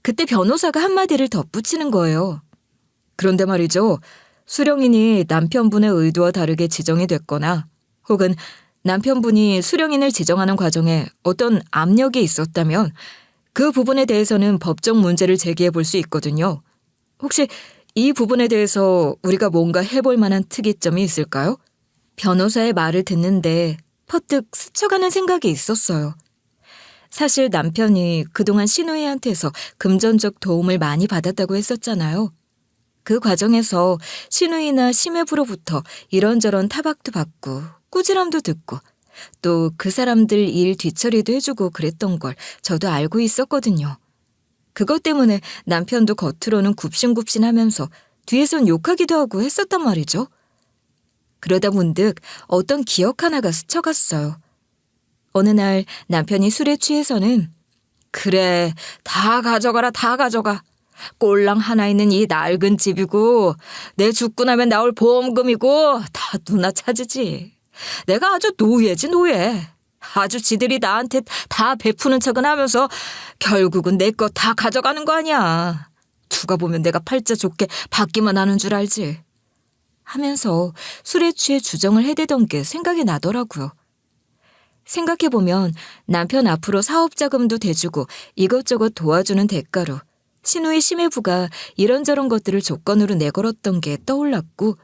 그때 변호사가 한마디를 덧붙이는 거예요. 그런데 말이죠. 수령인이 남편분의 의도와 다르게 지정이 됐거나 혹은 남편분이 수령인을 지정하는 과정에 어떤 압력이 있었다면 그 부분에 대해서는 법적 문제를 제기해 볼 수 있거든요. 혹시 이 부분에 대해서 우리가 뭔가 해볼 만한 특이점이 있을까요? 변호사의 말을 듣는데 퍼뜩 스쳐가는 생각이 있었어요. 사실 남편이 그동안 시누이한테서 금전적 도움을 많이 받았다고 했었잖아요. 그 과정에서 시누이나 시매부로부터 이런저런 타박도 받고 꾸지람도 듣고 또 그 사람들 일 뒤처리도 해주고 그랬던 걸 저도 알고 있었거든요. 그것 때문에 남편도 겉으로는 굽신굽신하면서 뒤에선 욕하기도 하고 했었단 말이죠. 그러다 문득 어떤 기억 하나가 스쳐갔어요. 어느 날 남편이 술에 취해서는 그래, 다 가져가라, 다 가져가. 꼴랑 하나 있는 이 낡은 집이고 내 죽고 나면 나올 보험금이고 다 누나 차지지. 내가 아주 노예지 노예. 아주 지들이 나한테 다 베푸는 척은 하면서 결국은 내 거 다 가져가는 거 아니야. 누가 보면 내가 팔자 좋게 받기만 하는 줄 알지. 하면서 술에 취해 주정을 해대던 게 생각이 나더라고요. 생각해보면 남편 앞으로 사업 자금도 대주고 이것저것 도와주는 대가로 시누이 심해부가 이런저런 것들을 조건으로 내걸었던 게 떠올랐고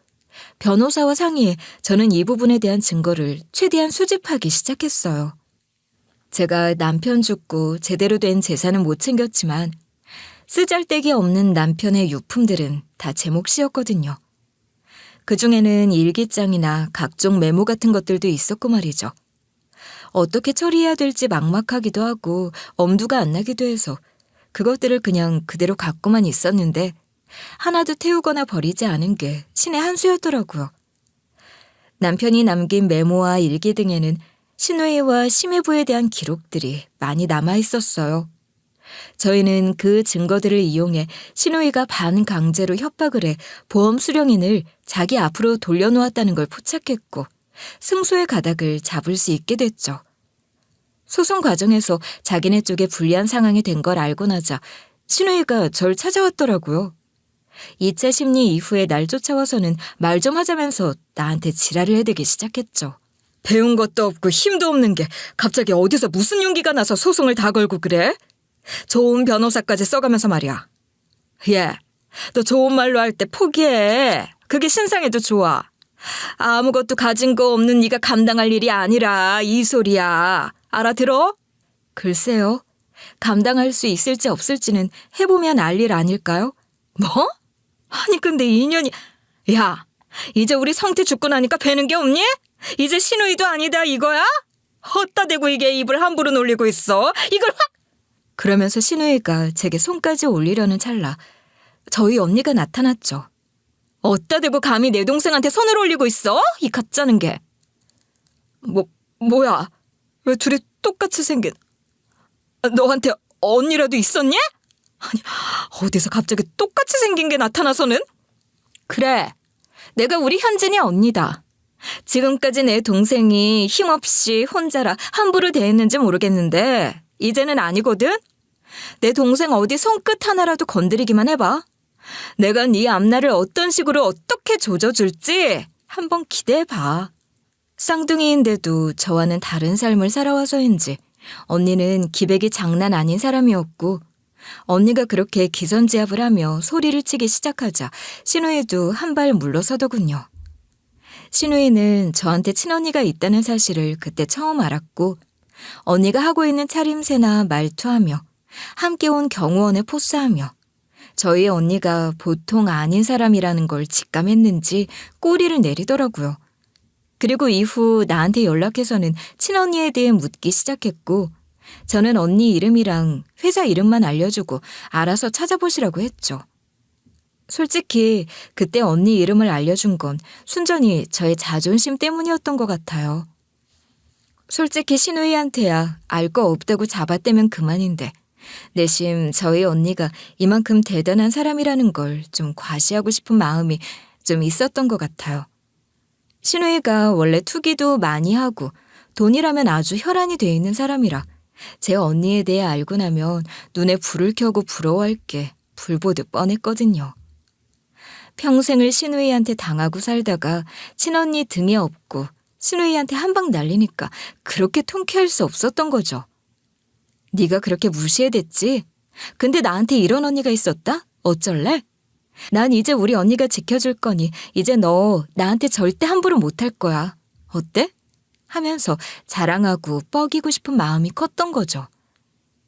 변호사와 상의해 저는 이 부분에 대한 증거를 최대한 수집하기 시작했어요. 제가 남편 죽고 제대로 된 재산은 못 챙겼지만 쓰잘데기 없는 남편의 유품들은 다 제 몫이었거든요. 그중에는 일기장이나 각종 메모 같은 것들도 있었고 말이죠. 어떻게 처리해야 될지 막막하기도 하고 엄두가 안 나기도 해서 그것들을 그냥 그대로 갖고만 있었는데 하나도 태우거나 버리지 않은 게 신의 한 수였더라고요. 남편이 남긴 메모와 일기 등에는 시누이와 심해부에 대한 기록들이 많이 남아 있었어요. 저희는 그 증거들을 이용해 시누이가 반강제로 협박을 해 보험 수령인을 자기 앞으로 돌려놓았다는 걸 포착했고 승소의 가닥을 잡을 수 있게 됐죠. 소송 과정에서 자기네 쪽에 불리한 상황이 된 걸 알고 나자 시누이가 절 찾아왔더라고요. 2차 심리 이후에 날 쫓아와서는 말 좀 하자면서 나한테 지랄을 해대기 시작했죠. 배운 것도 없고 힘도 없는 게 갑자기 어디서 무슨 용기가 나서 소송을 다 걸고 그래? 좋은 변호사까지 써가면서 말이야. 예, 너 좋은 말로 할 때 포기해. 그게 신상에도 좋아. 아무것도 가진 거 없는 네가 감당할 일이 아니라 이 소리야. 알아들어? 글쎄요. 감당할 수 있을지 없을지는 해보면 알 일 아닐까요? 뭐? 아니 근데 인연이... 야, 이제 우리 성태 죽고 나니까 배는 게 없니? 이제 시누이도 아니다 이거야? 헛다 대고 이게 입을 함부로 놀리고 있어. 이걸 확... 그러면서 시누이가 제게 손까지 올리려는 찰나 저희 언니가 나타났죠. 어따 대고 감히 내 동생한테 손을 올리고 있어? 이 가짜는 게. 뭐야? 왜 둘이 똑같이 생긴... 너한테 언니라도 있었니? 아니, 어디서 갑자기 똑같이 생긴 게 나타나서는? 그래, 내가 우리 현진이 언니다. 지금까지 내 동생이 힘없이 혼자라 함부로 대했는지 모르겠는데 이제는 아니거든? 내 동생 어디 손끝 하나라도 건드리기만 해봐. 내가 네 앞날을 어떤 식으로 어떻게 조져줄지 한번 기대해봐. 쌍둥이인데도 저와는 다른 삶을 살아와서인지 언니는 기백이 장난 아닌 사람이었고 언니가 그렇게 기선제압을 하며 소리를 치기 시작하자 시누이도 한 발 물러서더군요. 시누이는 저한테 친언니가 있다는 사실을 그때 처음 알았고 언니가 하고 있는 차림새나 말투하며 함께 온 경호원에 포스하며 저희 언니가 보통 아닌 사람이라는 걸 직감했는지 꼬리를 내리더라고요. 그리고 이후 나한테 연락해서는 친언니에 대해 묻기 시작했고 저는 언니 이름이랑 회사 이름만 알려주고 알아서 찾아보시라고 했죠. 솔직히 그때 언니 이름을 알려준 건 순전히 저의 자존심 때문이었던 것 같아요. 솔직히 시누이한테야 알 거 없다고 잡아떼면 그만인데 내심 저희 언니가 이만큼 대단한 사람이라는 걸 좀 과시하고 싶은 마음이 좀 있었던 것 같아요. 시누이가 원래 투기도 많이 하고 돈이라면 아주 혈안이 돼 있는 사람이라 제 언니에 대해 알고 나면 눈에 불을 켜고 부러워할 게 불보듯 뻔했거든요. 평생을 시누이한테 당하고 살다가 친언니 등에 업고 시누이한테 한 방 날리니까 그렇게 통쾌할 수 없었던 거죠. 네가 그렇게 무시해댔지? 근데 나한테 이런 언니가 있었다? 어쩔래? 난 이제 우리 언니가 지켜줄 거니 이제 너 나한테 절대 함부로 못할 거야. 어때? 하면서 자랑하고 뻐기고 싶은 마음이 컸던 거죠.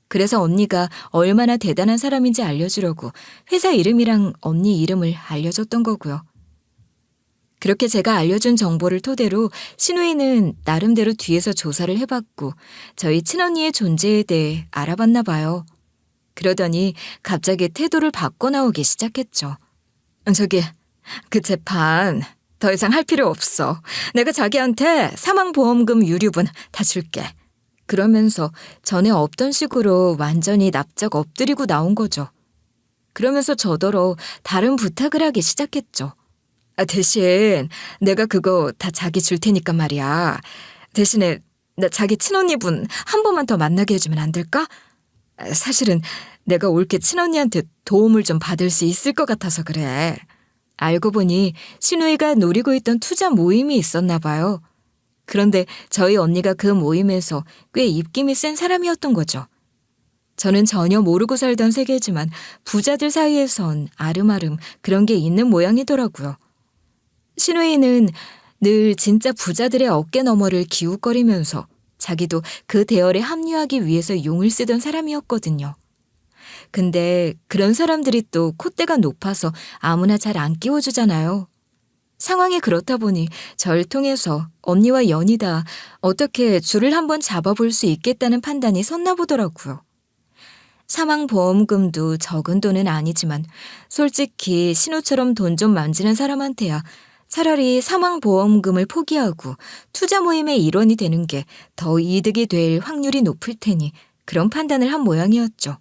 그래서 언니가 얼마나 대단한 사람인지 알려주려고 회사 이름이랑 언니 이름을 알려줬던 거고요. 그렇게 제가 알려준 정보를 토대로 시누이는 나름대로 뒤에서 조사를 해봤고 저희 친언니의 존재에 대해 알아봤나 봐요. 그러더니 갑자기 태도를 바꿔 나오기 시작했죠. 저기, 그 재판 더 이상 할 필요 없어. 내가 자기한테 사망보험금 유류분 다 줄게. 그러면서 전에 없던 식으로 완전히 납작 엎드리고 나온 거죠. 그러면서 저더러 다른 부탁을 하기 시작했죠. 대신 내가 그거 다 자기 줄 테니까 말이야. 대신에 나 자기 친언니분 한 번만 더 만나게 해주면 안 될까? 사실은 내가 올게 친언니한테 도움을 좀 받을 수 있을 것 같아서 그래. 알고 보니 신우이가 노리고 있던 투자 모임이 있었나 봐요. 그런데 저희 언니가 그 모임에서 꽤 입김이 센 사람이었던 거죠. 저는 전혀 모르고 살던 세계지만 부자들 사이에선 아름아름 그런 게 있는 모양이더라고요. 신우이는 늘 진짜 부자들의 어깨 너머를 기웃거리면서 자기도 그 대열에 합류하기 위해서 용을 쓰던 사람이었거든요. 근데 그런 사람들이 또 콧대가 높아서 아무나 잘 안 끼워주잖아요. 상황이 그렇다 보니 절 통해서 언니와 연이다 어떻게 줄을 한번 잡아볼 수 있겠다는 판단이 섰나 보더라고요. 사망보험금도 적은 돈은 아니지만 솔직히 신우처럼 돈 좀 만지는 사람한테야 차라리 사망보험금을 포기하고 투자 모임의 일원이 되는 게 더 이득이 될 확률이 높을 테니 그런 판단을 한 모양이었죠.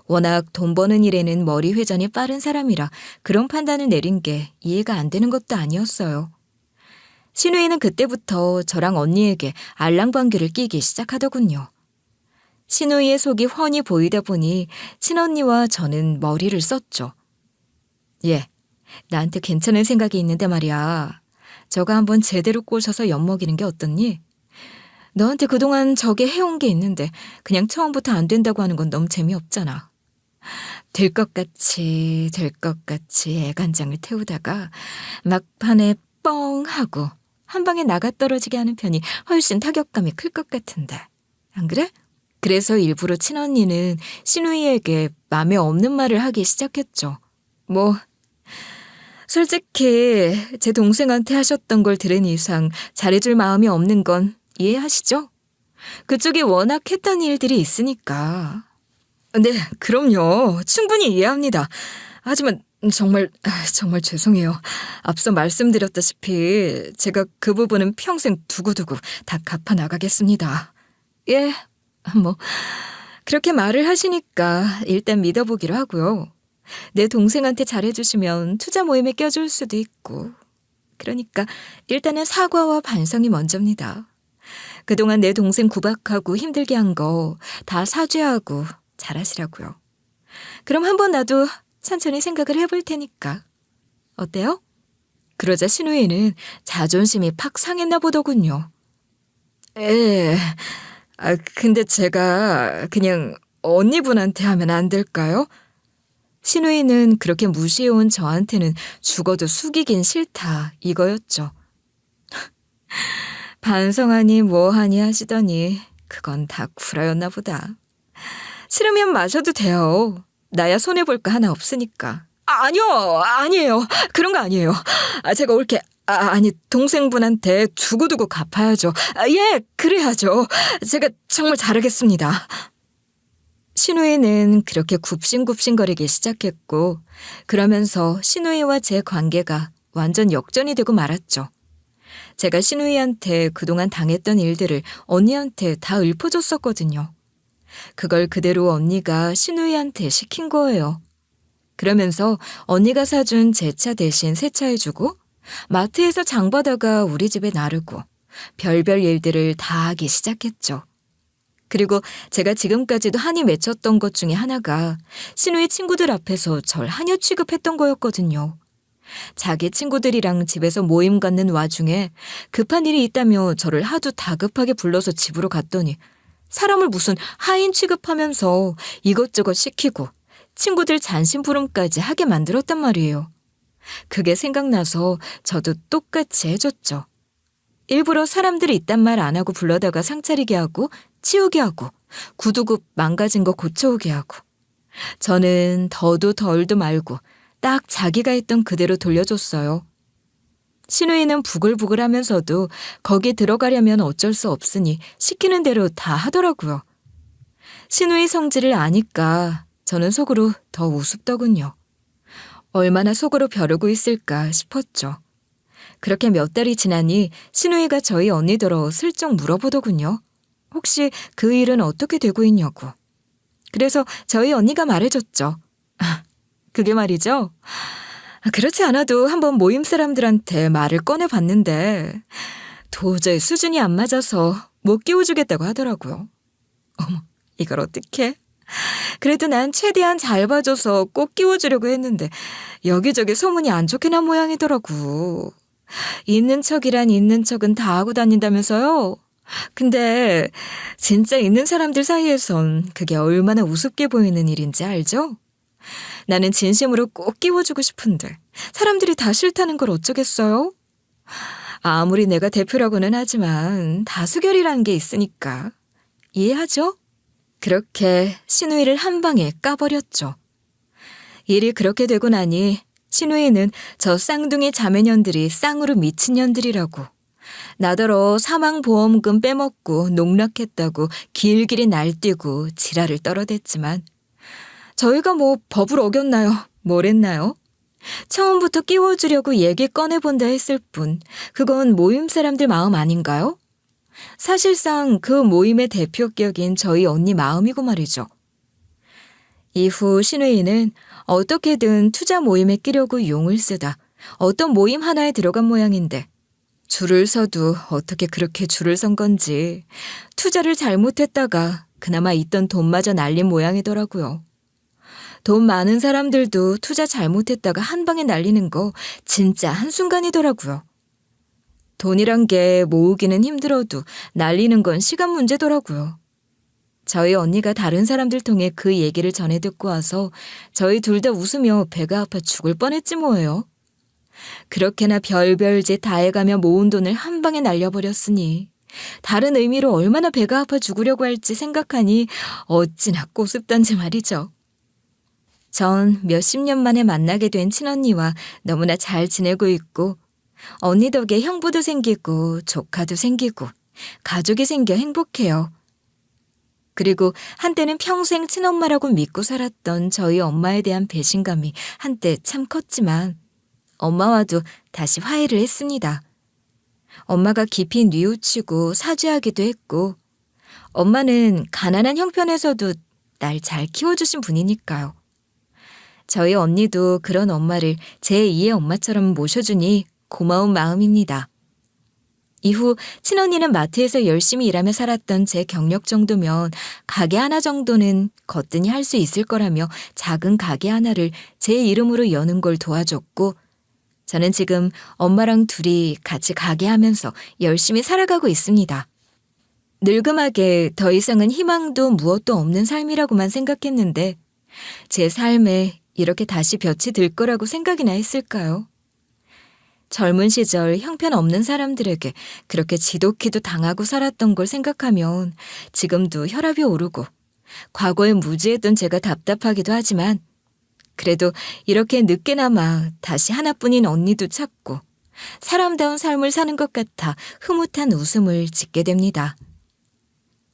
워낙 돈 버는 일에는 머리 회전이 빠른 사람이라 그런 판단을 내린 게 이해가 안 되는 것도 아니었어요. 신우이는 그때부터 저랑 언니에게 알랑방귀를 끼기 시작하더군요. 신우이의 속이 훤히 보이다 보니 친언니와 저는 머리를 썼죠. 예, 나한테 괜찮은 생각이 있는데 말이야. 저거 한번 제대로 꼬셔서 엿먹이는 게 어떻니? 너한테 그동안 저게 해온 게 있는데 그냥 처음부터 안 된다고 하는 건 너무 재미없잖아. 될 것 같이 애간장을 태우다가 막판에 뻥 하고 한 방에 나가 떨어지게 하는 편이 훨씬 타격감이 클 것 같은데. 안 그래? 그래서 일부러 친언니는 신우이에게 맘에 없는 말을 하기 시작했죠. 뭐 솔직히 제 동생한테 하셨던 걸 들은 이상 잘해줄 마음이 없는 건 이해하시죠? 그쪽이 워낙 했던 일들이 있으니까. 네, 그럼요. 충분히 이해합니다. 하지만 정말 죄송해요. 앞서 말씀드렸다시피 제가 그 부분은 평생 두고두고 다 갚아 나가겠습니다. 예, 뭐 그렇게 말을 하시니까 일단 믿어보기로 하고요. 내 동생한테 잘해주시면 투자 모임에 껴줄 수도 있고. 그러니까 일단은 사과와 반성이 먼저입니다. 그동안 내 동생 구박하고 힘들게 한 거 다 사죄하고 잘하시라고요. 그럼 한번 나도 천천히 생각을 해볼 테니까. 어때요? 그러자 신우이는 자존심이 팍 상했나 보더군요. 근데 제가 그냥 언니분한테 하면 안 될까요? 신우이는 그렇게 무시해온 저한테는 죽어도 숙이긴 싫다 이거였죠. 반성하니 뭐하니 하시더니 그건 다 구라였나 보다. 싫으면 마셔도 돼요. 나야 손해볼 거 하나 없으니까. 아니에요. 그런 거 아니에요. 제가 올게. 아니 동생분한테 두고두고 갚아야죠. 예, 그래야죠. 제가 정말 잘하겠습니다. 신우이는 그렇게 굽신굽신거리기 시작했고 그러면서 신우이와 제 관계가 완전 역전이 되고 말았죠. 제가 신우이한테 그동안 당했던 일들을 언니한테 다 읊어줬었거든요. 그걸 그대로 언니가 신우이한테 시킨 거예요. 그러면서 언니가 사준 제 차 대신 새 차 해주고 마트에서 장 보다가 우리 집에 나르고 별별 일들을 다 하기 시작했죠. 그리고 제가 지금까지도 한이 맺혔던 것 중에 하나가 신우이 친구들 앞에서 절 하녀 취급했던 거였거든요. 자기 친구들이랑 집에서 모임 갖는 와중에 급한 일이 있다며 저를 하도 다급하게 불러서 집으로 갔더니 사람을 무슨 하인 취급하면서 이것저것 시키고 친구들 잔심부름까지 하게 만들었단 말이에요. 그게 생각나서 저도 똑같이 해줬죠. 일부러 사람들이 있단 말 안 하고 불러다가 상차리게 하고 치우게 하고 구두굽 망가진 거 고쳐오게 하고 저는 더도 덜도 말고 딱 자기가 했던 그대로 돌려줬어요. 신우이는 부글부글 하면서도 거기 들어가려면 어쩔 수 없으니 시키는 대로 다 하더라고요. 신우이 성질을 아니까 저는 속으로 더 우습더군요. 얼마나 속으로 벼르고 있을까 싶었죠. 그렇게 몇 달이 지나니 신우이가 저희 언니더러 슬쩍 물어보더군요. 혹시 그 일은 어떻게 되고 있냐고. 그래서 저희 언니가 말해줬죠. 그게 말이죠. 그렇지 않아도 한번 모임 사람들한테 말을 꺼내봤는데 도저히 수준이 안 맞아서 못 끼워주겠다고 하더라고요. 어머, 이걸 어떡해? 그래도 난 최대한 잘 봐줘서 꼭 끼워주려고 했는데 여기저기 소문이 안 좋게 난 모양이더라고. 있는 척이란 있는 척은 다 하고 다닌다면서요? 근데 진짜 있는 사람들 사이에선 그게 얼마나 우습게 보이는 일인지 알죠? 나는 진심으로 꼭 끼워주고 싶은데 사람들이 다 싫다는 걸 어쩌겠어요? 아무리 내가 대표라고는 하지만 다수결이라는 게 있으니까. 이해하죠? 그렇게 신우이를 한 방에 까버렸죠. 일이 그렇게 되고 나니 신우이는 저 쌍둥이 자매년들이 쌍으로 미친 년들이라고 나더러 사망보험금 빼먹고 농락했다고 길길이 날뛰고 지랄을 떨어댔지만 저희가 뭐 법을 어겼나요? 뭘 했나요? 처음부터 끼워주려고 얘기 꺼내본다 했을 뿐 그건 모임 사람들 마음 아닌가요? 사실상 그 모임의 대표격인 저희 언니 마음이고 말이죠. 이후 신우이는 어떻게든 투자 모임에 끼려고 용을 쓰다 어떤 모임 하나에 들어간 모양인데 줄을 서도 어떻게 그렇게 줄을 선 건지 투자를 잘못했다가 그나마 있던 돈마저 날린 모양이더라고요. 돈 많은 사람들도 투자 잘못했다가 한 방에 날리는 거 진짜 한순간이더라고요. 돈이란 게 모으기는 힘들어도 날리는 건 시간 문제더라고요. 저희 언니가 다른 사람들 통해 그 얘기를 전해 듣고 와서 저희 둘 다 웃으며 배가 아파 죽을 뻔했지 뭐예요. 그렇게나 별별 짓 다 해가며 모은 돈을 한 방에 날려버렸으니 다른 의미로 얼마나 배가 아파 죽으려고 할지 생각하니 어찌나 꼬습던지 말이죠. 전 몇십 년 만에 만나게 된 친언니와 너무나 잘 지내고 있고 언니 덕에 형부도 생기고 조카도 생기고 가족이 생겨 행복해요. 그리고 한때는 평생 친엄마라고 믿고 살았던 저희 엄마에 대한 배신감이 한때 참 컸지만 엄마와도 다시 화해를 했습니다. 엄마가 깊이 뉘우치고 사죄하기도 했고 엄마는 가난한 형편에서도 날 잘 키워주신 분이니까요. 저희 언니도 그런 엄마를 제2의 엄마처럼 모셔주니 고마운 마음입니다. 이후 친언니는 마트에서 열심히 일하며 살았던 제 경력 정도면 가게 하나 정도는 거뜬히 할 수 있을 거라며 작은 가게 하나를 제 이름으로 여는 걸 도와줬고 저는 지금 엄마랑 둘이 같이 가게 하면서 열심히 살아가고 있습니다. 늙음하게 더 이상은 희망도 무엇도 없는 삶이라고만 생각했는데 제 삶에 이렇게 다시 볕이 들 거라고 생각이나 했을까요? 젊은 시절 형편없는 사람들에게 그렇게 지독히도 당하고 살았던 걸 생각하면 지금도 혈압이 오르고 과거에 무지했던 제가 답답하기도 하지만 그래도 이렇게 늦게나마 다시 하나뿐인 언니도 찾고 사람다운 삶을 사는 것 같아 흐뭇한 웃음을 짓게 됩니다.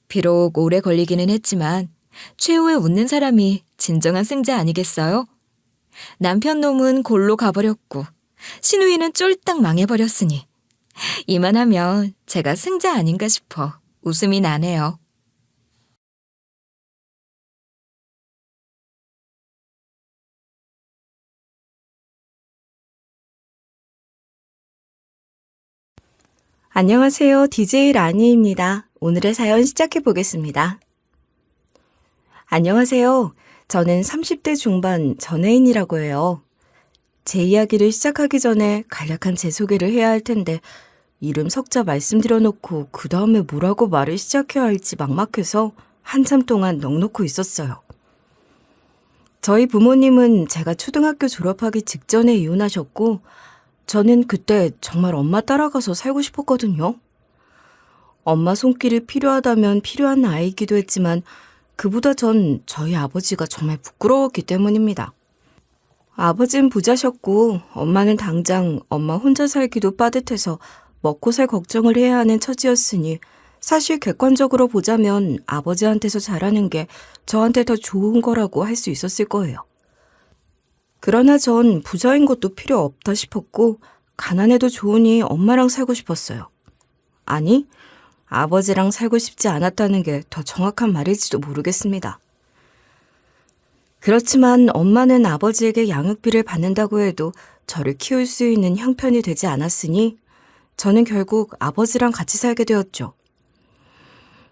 비록 오래 걸리기는 했지만 최후에 웃는 사람이 진정한 승자 아니겠어요? 남편 놈은 골로 가버렸고 신우이는 쫄딱 망해버렸으니 이만하면 제가 승자 아닌가 싶어 웃음이 나네요. 안녕하세요. DJ 라니입니다. 오늘의 사연 시작해 보겠습니다. 안녕하세요. 저는 30대 중반 전애인이라고 해요. 제 이야기를 시작하기 전에 간략한 제 소개를 해야 할 텐데 이름 석자 말씀드려 놓고 그 다음에 뭐라고 말을 시작해야 할지 막막해서 한참 동안 넋놓고 있었어요. 저희 부모님은 제가 초등학교 졸업하기 직전에 이혼하셨고 저는 그때 정말 엄마 따라가서 살고 싶었거든요. 엄마 손길이 필요하다면 필요한 아이이기도 했지만 그보다 전 저희 아버지가 정말 부끄러웠기 때문입니다. 아버진 부자셨고 엄마는 당장 엄마 혼자 살기도 빠듯해서 먹고 살 걱정을 해야 하는 처지였으니 사실 객관적으로 보자면 아버지한테서 자라는 게 저한테 더 좋은 거라고 할 수 있었을 거예요. 그러나 전 부자인 것도 필요 없다 싶었고 가난해도 좋으니 엄마랑 살고 싶었어요. 아니, 아버지랑 살고 싶지 않았다는 게 더 정확한 말일지도 모르겠습니다. 그렇지만 엄마는 아버지에게 양육비를 받는다고 해도 저를 키울 수 있는 형편이 되지 않았으니 저는 결국 아버지랑 같이 살게 되었죠.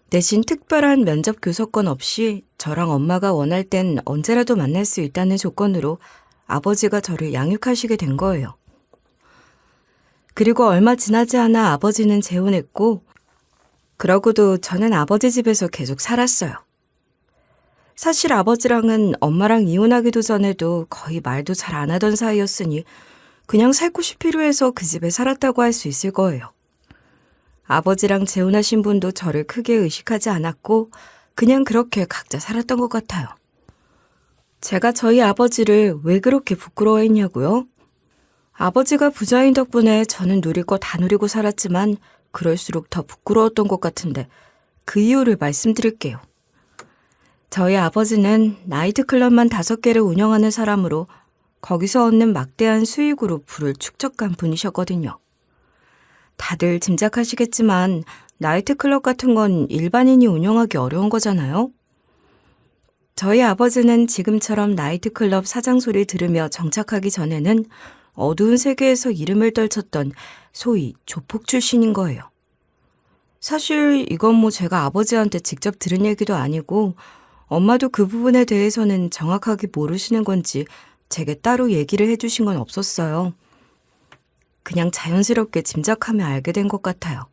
대신 특별한 면접 교섭권 없이 저랑 엄마가 원할 땐 언제라도 만날 수 있다는 조건으로 아버지가 저를 양육하시게 된 거예요. 그리고 얼마 지나지 않아 아버지는 재혼했고, 그러고도 저는 아버지 집에서 계속 살았어요. 사실 아버지랑은 엄마랑 이혼하기도 전에도 거의 말도 잘 안 하던 사이였으니 그냥 살 곳이 필요해서 그 집에 살았다고 할 수 있을 거예요. 아버지랑 재혼하신 분도 저를 크게 의식하지 않았고 그냥 그렇게 각자 살았던 것 같아요. 제가 저희 아버지를 왜 그렇게 부끄러워했냐고요? 아버지가 부자인 덕분에 저는 누릴 거 다 누리고 살았지만 그럴수록 더 부끄러웠던 것 같은데 그 이유를 말씀드릴게요. 저희 아버지는 나이트클럽만 5개를 운영하는 사람으로 거기서 얻는 막대한 수익으로 부를 축적한 분이셨거든요. 다들 짐작하시겠지만 나이트클럽 같은 건 일반인이 운영하기 어려운 거잖아요. 저희 아버지는 지금처럼 나이트클럽 사장 소리 들으며 정착하기 전에는 어두운 세계에서 이름을 떨쳤던 소위 조폭 출신인 거예요. 사실 이건 뭐 제가 아버지한테 직접 들은 얘기도 아니고 엄마도 그 부분에 대해서는 정확하게 모르시는 건지 제게 따로 얘기를 해주신 건 없었어요. 그냥 자연스럽게 짐작하며 알게 된 것 같아요.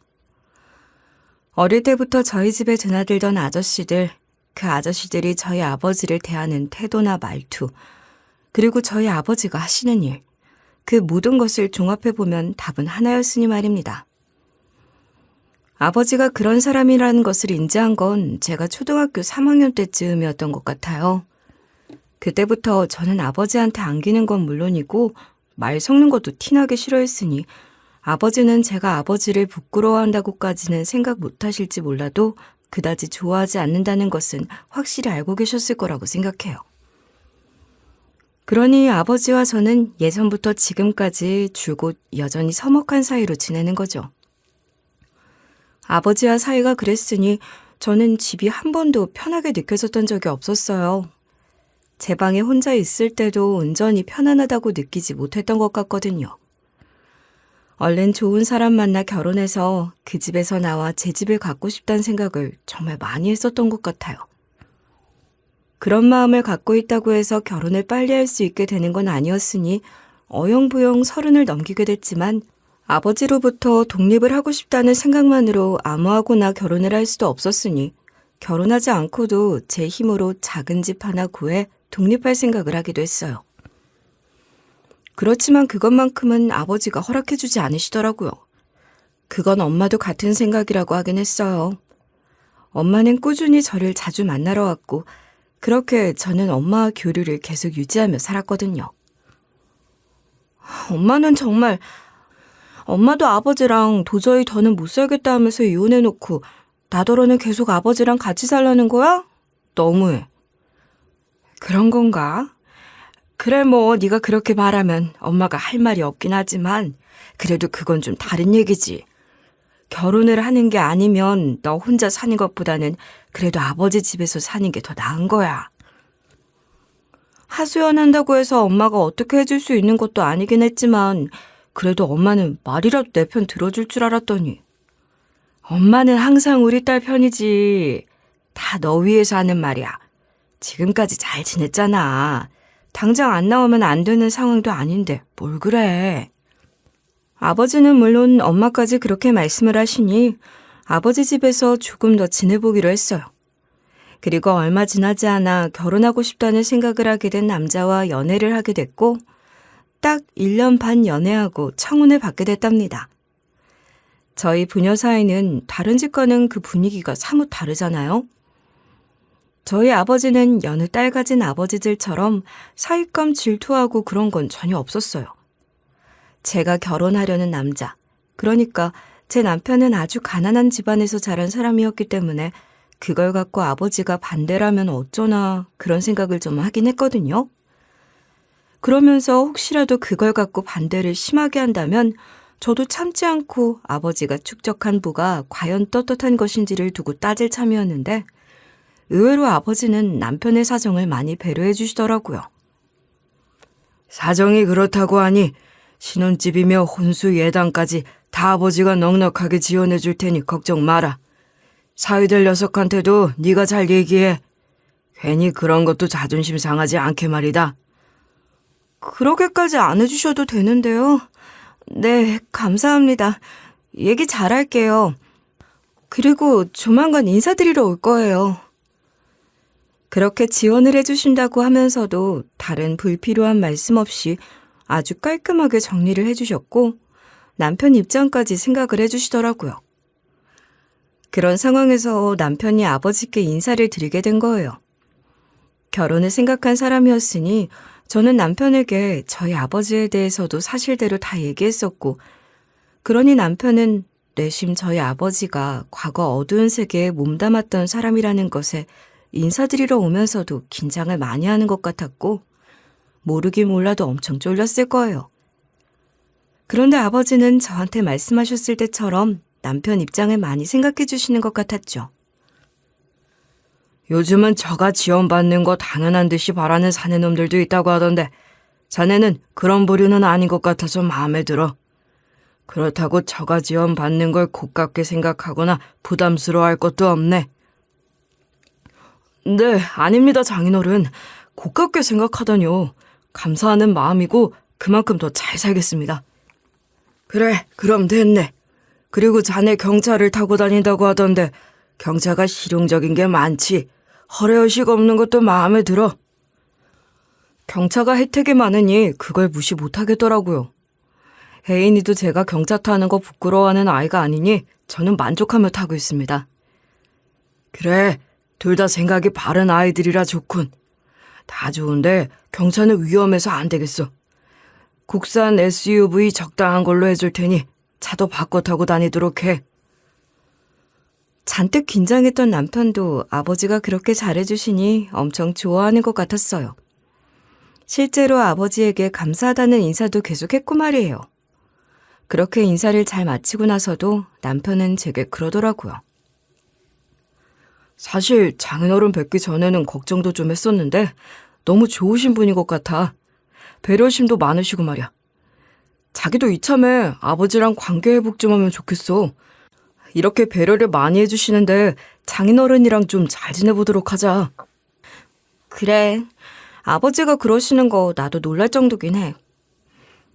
어릴 때부터 저희 집에 드나들던 아저씨들, 그 아저씨들이 저희 아버지를 대하는 태도나 말투, 그리고 저희 아버지가 하시는 일, 그 모든 것을 종합해보면 답은 하나였으니 말입니다. 아버지가 그런 사람이라는 것을 인지한 건 제가 초등학교 3학년 때쯤이었던 것 같아요. 그때부터 저는 아버지한테 안기는 건 물론이고 말 섞는 것도 티나게 싫어했으니 아버지는 제가 아버지를 부끄러워한다고까지는 생각 못하실지 몰라도 그다지 좋아하지 않는다는 것은 확실히 알고 계셨을 거라고 생각해요. 그러니 아버지와 저는 예전부터 지금까지 줄곧 여전히 서먹한 사이로 지내는 거죠. 아버지와 사이가 그랬으니 저는 집이 한 번도 편하게 느껴졌던 적이 없었어요. 제 방에 혼자 있을 때도 온전히 편안하다고 느끼지 못했던 것 같거든요. 얼른 좋은 사람 만나 결혼해서 그 집에서 나와 제 집을 갖고 싶다는 생각을 정말 많이 했었던 것 같아요. 그런 마음을 갖고 있다고 해서 결혼을 빨리 할 수 있게 되는 건 아니었으니 어영부영 30을 넘기게 됐지만 아버지로부터 독립을 하고 싶다는 생각만으로 아무하고나 결혼을 할 수도 없었으니 결혼하지 않고도 제 힘으로 작은 집 하나 구해 독립할 생각을 하기도 했어요. 그렇지만 그것만큼은 아버지가 허락해주지 않으시더라고요. 그건 엄마도 같은 생각이라고 하긴 했어요. 엄마는 꾸준히 저를 자주 만나러 왔고 그렇게 저는 엄마와 교류를 계속 유지하며 살았거든요. 엄마도 아버지랑 도저히 더는 못 살겠다 하면서 이혼해놓고 나더러는 계속 아버지랑 같이 살라는 거야? 너무해. 그런 건가? 그래 뭐 네가 그렇게 말하면 엄마가 할 말이 없긴 하지만 그래도 그건 좀 다른 얘기지. 결혼을 하는 게 아니면 너 혼자 사는 것보다는 그래도 아버지 집에서 사는 게 더 나은 거야. 하소연한다고 해서 엄마가 어떻게 해줄 수 있는 것도 아니긴 했지만 그래도 엄마는 말이라도 내 편 들어줄 줄 알았더니. 엄마는 항상 우리 딸 편이지. 다 너 위해서 하는 말이야. 지금까지 잘 지냈잖아. 당장 안 나오면 안 되는 상황도 아닌데 뭘 그래. 아버지는 물론 엄마까지 그렇게 말씀을 하시니 아버지 집에서 조금 더 지내보기로 했어요. 그리고 얼마 지나지 않아 결혼하고 싶다는 생각을 하게 된 남자와 연애를 하게 됐고 딱 1년 반 연애하고 청혼을 받게 됐답니다. 저희 부녀 사이는 다른 집과는 그 분위기가 사뭇 다르잖아요. 저희 아버지는 여느 딸 가진 아버지들처럼 사윗감 질투하고 그런 건 전혀 없었어요. 제가 결혼하려는 남자, 그러니까 제 남편은 아주 가난한 집안에서 자란 사람이었기 때문에 그걸 갖고 아버지가 반대라면 어쩌나 그런 생각을 좀 하긴 했거든요. 그러면서 혹시라도 그걸 갖고 반대를 심하게 한다면 저도 참지 않고 아버지가 축적한 부가 과연 떳떳한 것인지를 두고 따질 참이었는데 의외로 아버지는 남편의 사정을 많이 배려해 주시더라고요. 사정이 그렇다고 하니 신혼집이며 혼수 예당까지 다 아버지가 넉넉하게 지원해 줄 테니 걱정 마라. 사위될 녀석한테도 네가 잘 얘기해. 괜히 그런 것도 자존심 상하지 않게 말이다. 그렇게까지 안 해주셔도 되는데요. 네, 감사합니다. 얘기 잘할게요. 그리고 조만간 인사드리러 올 거예요. 그렇게 지원을 해주신다고 하면서도 다른 불필요한 말씀 없이 아주 깔끔하게 정리를 해주셨고 남편 입장까지 생각을 해주시더라고요. 그런 상황에서 남편이 아버지께 인사를 드리게 된 거예요. 결혼을 생각한 사람이었으니 저는 남편에게 저희 아버지에 대해서도 사실대로 다 얘기했었고 그러니 남편은 내심 저희 아버지가 과거 어두운 세계에 몸담았던 사람이라는 것에 인사드리러 오면서도 긴장을 많이 하는 것 같았고 모르긴 몰라도 엄청 쫄렸을 거예요. 그런데 아버지는 저한테 말씀하셨을 때처럼 남편 입장을 많이 생각해 주시는 것 같았죠. 요즘은 저가 지원받는 거 당연한 듯이 바라는 사내놈들도 있다고 하던데 자네는 그런 부류는 아닌 것 같아서 마음에 들어. 그렇다고 저가 지원받는 걸 고깝게 생각하거나 부담스러워할 것도 없네. 네, 아닙니다, 장인어른. 고깝게 생각하다뇨. 감사하는 마음이고 그만큼 더 잘 살겠습니다. 그래, 그럼 됐네. 그리고 자네 경차를 타고 다닌다고 하던데 경차가 실용적인 게 많지. 허례허식 없는 것도 마음에 들어. 경차가 혜택이 많으니 그걸 무시 못하겠더라고요. 혜인이도 제가 경차 타는 거 부끄러워하는 아이가 아니니 저는 만족하며 타고 있습니다. 그래, 둘 다 생각이 바른 아이들이라 좋군. 다 좋은데 경차는 위험해서 안 되겠어. 국산 SUV 적당한 걸로 해줄 테니 차도 바꿔 타고 다니도록 해. 잔뜩 긴장했던 남편도 아버지가 그렇게 잘해주시니 엄청 좋아하는 것 같았어요. 실제로 아버지에게 감사하다는 인사도 계속했고 말이에요. 그렇게 인사를 잘 마치고 나서도 남편은 제게 그러더라고요. 사실 장인어른 뵙기 전에는 걱정도 좀 했었는데 너무 좋으신 분인 것 같아. 배려심도 많으시고 말이야. 자기도 이참에 아버지랑 관계 회복 좀 하면 좋겠어. 이렇게 배려를 많이 해주시는데 장인어른이랑 좀 잘 지내보도록 하자. 그래, 아버지가 그러시는 거 나도 놀랄 정도긴 해.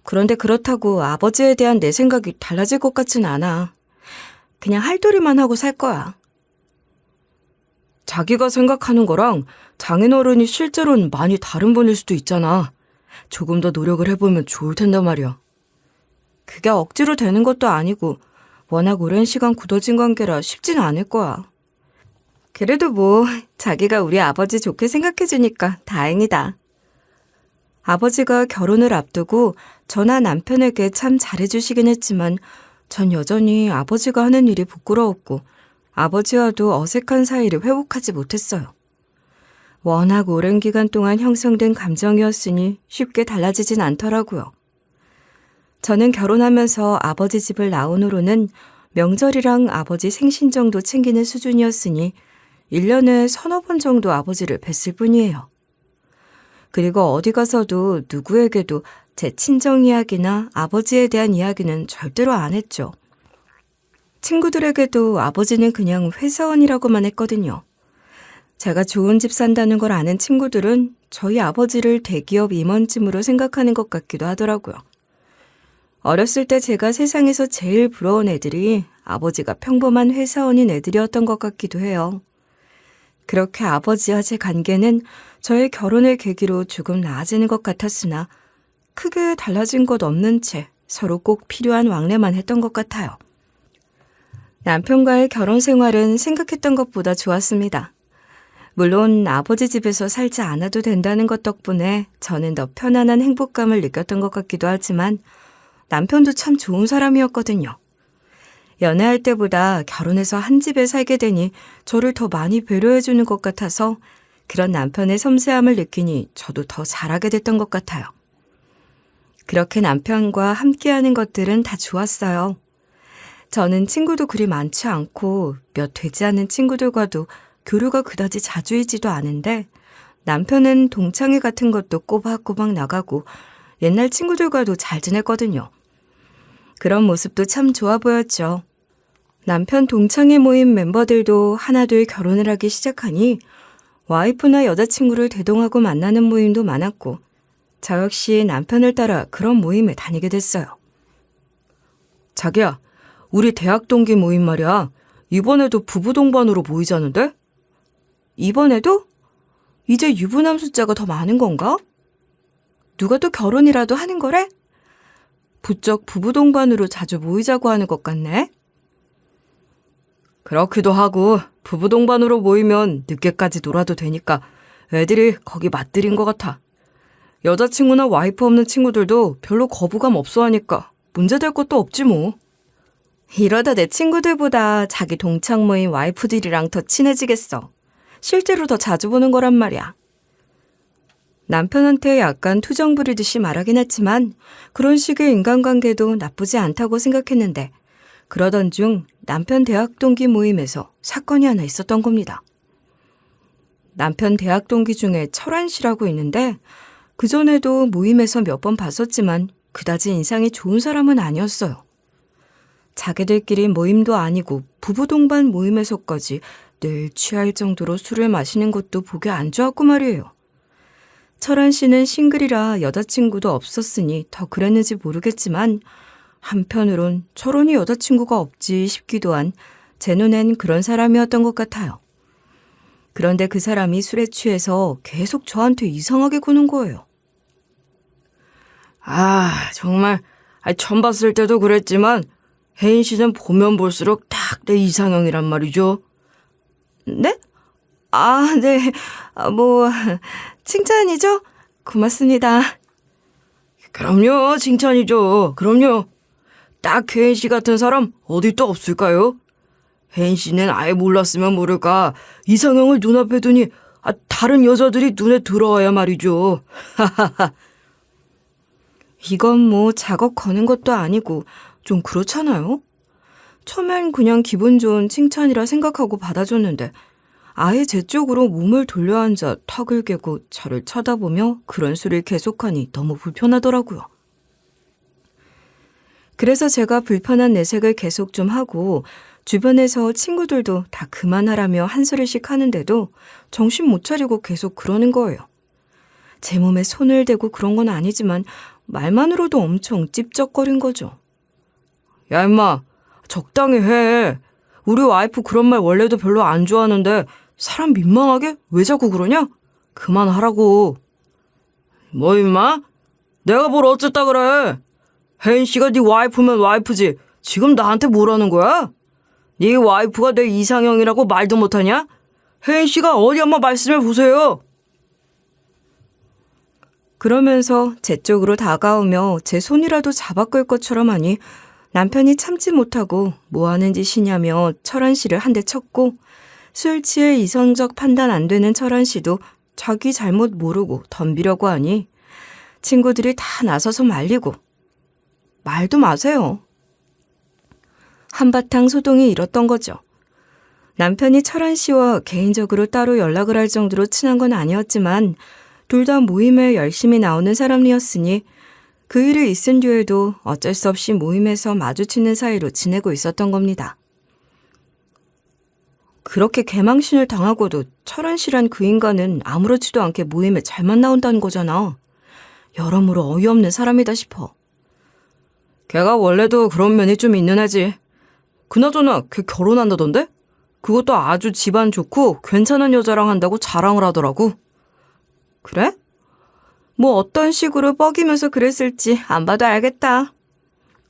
그런데 그렇다고 아버지에 대한 내 생각이 달라질 것 같진 않아. 그냥 할도리만 하고 살 거야. 자기가 생각하는 거랑 장인어른이 실제로는 많이 다른 분일 수도 있잖아. 조금 더 노력을 해보면 좋을 텐데 말이야. 그게 억지로 되는 것도 아니고 워낙 오랜 시간 굳어진 관계라 쉽진 않을 거야. 그래도 뭐 자기가 우리 아버지 좋게 생각해주니까 다행이다. 아버지가 결혼을 앞두고 저나 남편에게 참 잘해주시긴 했지만 전 여전히 아버지가 하는 일이 부끄러웠고 아버지와도 어색한 사이를 회복하지 못했어요. 워낙 오랜 기간 동안 형성된 감정이었으니 쉽게 달라지진 않더라고요. 저는 결혼하면서 아버지 집을 나온 후로는 명절이랑 아버지 생신 정도 챙기는 수준이었으니 1년에 서너 번 정도 아버지를 뵀을 뿐이에요. 그리고 어디 가서도 누구에게도 제 친정 이야기나 아버지에 대한 이야기는 절대로 안 했죠. 친구들에게도 아버지는 그냥 회사원이라고만 했거든요. 제가 좋은 집 산다는 걸 아는 친구들은 저희 아버지를 대기업 임원쯤으로 생각하는 것 같기도 하더라고요. 어렸을 때 제가 세상에서 제일 부러운 애들이 아버지가 평범한 회사원인 애들이었던 것 같기도 해요. 그렇게 아버지와 제 관계는 저의 결혼을 계기로 조금 나아지는 것 같았으나 크게 달라진 것 없는 채 서로 꼭 필요한 왕래만 했던 것 같아요. 남편과의 결혼 생활은 생각했던 것보다 좋았습니다. 물론 아버지 집에서 살지 않아도 된다는 것 덕분에 저는 더 편안한 행복감을 느꼈던 것 같기도 하지만 남편도 참 좋은 사람이었거든요. 연애할 때보다 결혼해서 한 집에 살게 되니 저를 더 많이 배려해주는 것 같아서 그런 남편의 섬세함을 느끼니 저도 더 잘하게 됐던 것 같아요. 그렇게 남편과 함께하는 것들은 다 좋았어요. 저는 친구도 그리 많지 않고 몇 되지 않는 친구들과도 교류가 그다지 자주 있지도 않은데 남편은 동창회 같은 것도 꼬박꼬박 나가고 옛날 친구들과도 잘 지냈거든요. 그런 모습도 참 좋아 보였죠. 남편 동창회 모임 멤버들도 하나둘 결혼을 하기 시작하니 와이프나 여자친구를 대동하고 만나는 모임도 많았고 저 역시 남편을 따라 그런 모임에 다니게 됐어요. 자기야, 우리 대학 동기 모임 말이야. 이번에도 부부 동반으로 모이자는데? 이번에도? 이제 유부남 숫자가 더 많은 건가? 누가 또 결혼이라도 하는 거래? 부쩍 부부 동반으로 자주 모이자고 하는 것 같네. 그렇기도 하고 부부 동반으로 모이면 늦게까지 놀아도 되니까 애들이 거기 맞들인 것 같아. 여자친구나 와이프 없는 친구들도 별로 거부감 없어 하니까 문제될 것도 없지 뭐. 이러다 내 친구들보다 자기 동창 모임 와이프들이랑 더 친해지겠어. 실제로 더 자주 보는 거란 말이야. 남편한테 약간 투정 부리듯이 말하긴 했지만 그런 식의 인간관계도 나쁘지 않다고 생각했는데 그러던 중 남편 대학 동기 모임에서 사건이 하나 있었던 겁니다. 남편 대학 동기 중에 철환 씨라고 있는데 그전에도 모임에서 몇 번 봤었지만 그다지 인상이 좋은 사람은 아니었어요. 자기들끼리 모임도 아니고 부부 동반 모임에서까지 늘 취할 정도로 술을 마시는 것도 보기 안 좋았고 말이에요. 철환 씨는 싱글이라 여자친구도 없었으니 더 그랬는지 모르겠지만 한편으론 철원이 여자친구가 없지 싶기도 한 제 눈엔 그런 사람이었던 것 같아요. 그런데 그 사람이 술에 취해서 계속 저한테 이상하게 구는 거예요. 정말 처음 봤을 때도 그랬지만 혜인 씨는 보면 볼수록 딱 내 이상형이란 말이죠. 네? 네. 칭찬이죠? 고맙습니다. 그럼요, 칭찬이죠. 그럼요. 딱 혜인 씨 같은 사람 어디 또 없을까요? 혜인 씨는 아예 몰랐으면 모를까 이상형을 눈앞에 두니 다른 여자들이 눈에 들어와야 말이죠. 이건 작업 거는 것도 아니고 좀 그렇잖아요? 처음엔 그냥 기분 좋은 칭찬이라 생각하고 받아줬는데 아예 제 쪽으로 몸을 돌려앉아 턱을 개고 저를 쳐다보며 그런 소리를 계속하니 너무 불편하더라고요. 그래서 제가 불편한 내색을 계속 좀 하고 주변에서 친구들도 다 그만하라며 한 소리씩 하는데도 정신 못 차리고 계속 그러는 거예요. 제 몸에 손을 대고 그런 건 아니지만 말만으로도 엄청 찝쩍거린 거죠. 야 임마, 적당히 해. 우리 와이프 그런 말 원래도 별로 안 좋아하는데 사람 민망하게 왜 자꾸 그러냐? 그만하라고. 뭐 임마? 내가 뭘 어쨌다 그래. 혜인 씨가 네 와이프면 와이프지. 지금 나한테 뭐라는 거야? 네 와이프가 내 이상형이라고 말도 못하냐? 혜인 씨가 어디 한번 말씀해 보세요. 그러면서 제 쪽으로 다가오며 제 손이라도 잡아 끌 것처럼 하니 남편이 참지 못하고 뭐 하는 짓이냐며 철환 씨를 한 대 쳤고 술 취해 이성적 판단 안 되는 철환 씨도 자기 잘못 모르고 덤비려고 하니 친구들이 다 나서서 말리고 말도 마세요. 한바탕 소동이 일었던 거죠. 남편이 철환 씨와 개인적으로 따로 연락을 할 정도로 친한 건 아니었지만 둘 다 모임에 열심히 나오는 사람이었으니 그 일이 있은 뒤에도 어쩔 수 없이 모임에서 마주치는 사이로 지내고 있었던 겁니다. 그렇게 개망신을 당하고도 철환 씨란 그 인간은 아무렇지도 않게 모임에 잘만 나온다는 거잖아. 여러모로 어이없는 사람이다 싶어. 걔가 원래도 그런 면이 좀 있는 애지. 그나저나 걔 결혼한다던데? 그것도 아주 집안 좋고 괜찮은 여자랑 한다고 자랑을 하더라고. 그래? 뭐 어떤 식으로 뻐기면서 그랬을지 안 봐도 알겠다.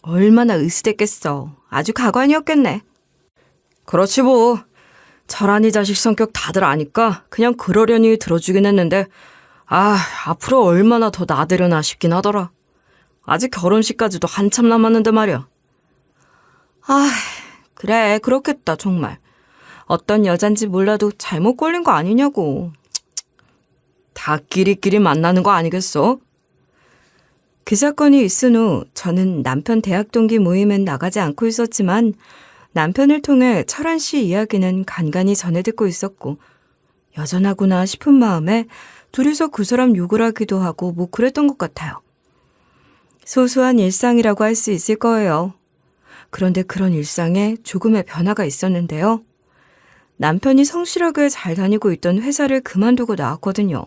얼마나 으스댔겠어. 아주 가관이었겠네. 그렇지 뭐. 철환이 자식 성격 다들 아니까 그냥 그러려니 들어주긴 했는데 앞으로 얼마나 더 나대려나 싶긴 하더라. 아직 결혼식까지도 한참 남았는데 말이야. 그래 그렇겠다 정말. 어떤 여잔지 몰라도 잘못 걸린 거 아니냐고. 다 끼리끼리 만나는 거 아니겠어? 그 사건이 있은 후 저는 남편 대학 동기 모임엔 나가지 않고 있었지만 남편을 통해 철한 씨 이야기는 간간히 전해 듣고 있었고 여전하구나 싶은 마음에 둘이서 그 사람 욕을 하기도 하고 뭐 그랬던 것 같아요. 소소한 일상이라고 할 수 있을 거예요. 그런데 그런 일상에 조금의 변화가 있었는데요. 남편이 성실하게 잘 다니고 있던 회사를 그만두고 나왔거든요.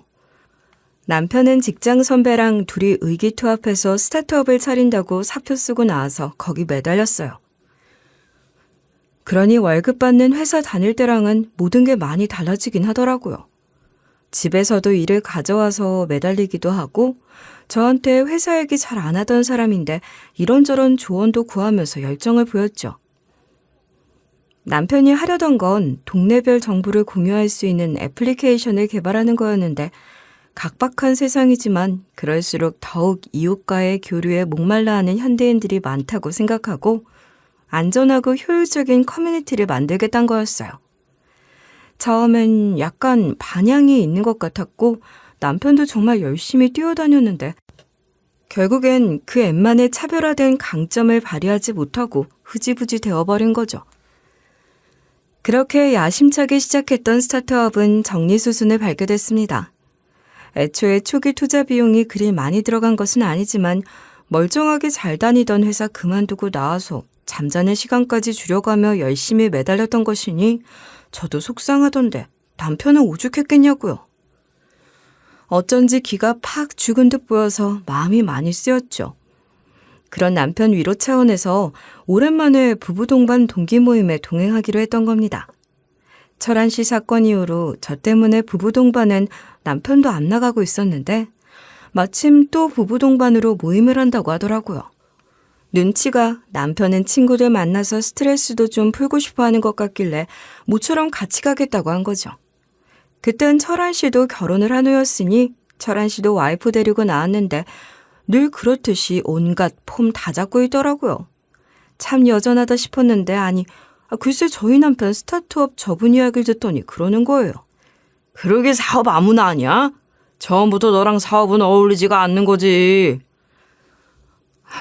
남편은 직장 선배랑 둘이 의기투합해서 스타트업을 차린다고 사표 쓰고 나와서 거기 매달렸어요. 그러니 월급 받는 회사 다닐 때랑은 모든 게 많이 달라지긴 하더라고요. 집에서도 일을 가져와서 매달리기도 하고 저한테 회사 얘기 잘 안 하던 사람인데 이런저런 조언도 구하면서 열정을 보였죠. 남편이 하려던 건 동네별 정보를 공유할 수 있는 애플리케이션을 개발하는 거였는데 각박한 세상이지만 그럴수록 더욱 이웃과의 교류에 목말라 하는 현대인들이 많다고 생각하고 안전하고 효율적인 커뮤니티를 만들겠다는 거였어요. 처음엔 약간 반향이 있는 것 같았고 남편도 정말 열심히 뛰어다녔는데 결국엔 그 앱만의 차별화된 강점을 발휘하지 못하고 흐지부지 되어버린 거죠. 그렇게 야심차게 시작했던 스타트업은 정리수순을 밟게 됐습니다. 애초에 초기 투자 비용이 그리 많이 들어간 것은 아니지만 멀쩡하게 잘 다니던 회사 그만두고 나와서 잠자는 시간까지 줄여가며 열심히 매달렸던 것이니 저도 속상하던데 남편은 오죽했겠냐고요. 어쩐지 기가 팍 죽은 듯 보여서 마음이 많이 쓰였죠. 그런 남편 위로 차원에서 오랜만에 부부 동반 동기 모임에 동행하기로 했던 겁니다. 철한 씨 사건 이후로 저 때문에 부부 동반은 남편도 안 나가고 있었는데 마침 또 부부 동반으로 모임을 한다고 하더라고요. 눈치가 남편은 친구들 만나서 스트레스도 좀 풀고 싶어 하는 것 같길래 모처럼 같이 가겠다고 한 거죠. 그땐 철한 씨도 결혼을 한 후였으니 철한 씨도 와이프 데리고 나왔는데 늘 그렇듯이 온갖 폼 다 잡고 있더라고요. 참 여전하다 싶었는데 아니 글쎄 저희 남편 스타트업 접은 이야기를 듣더니 그러는 거예요. 그러게 사업 아무나 하냐? 처음부터 너랑 사업은 어울리지가 않는 거지.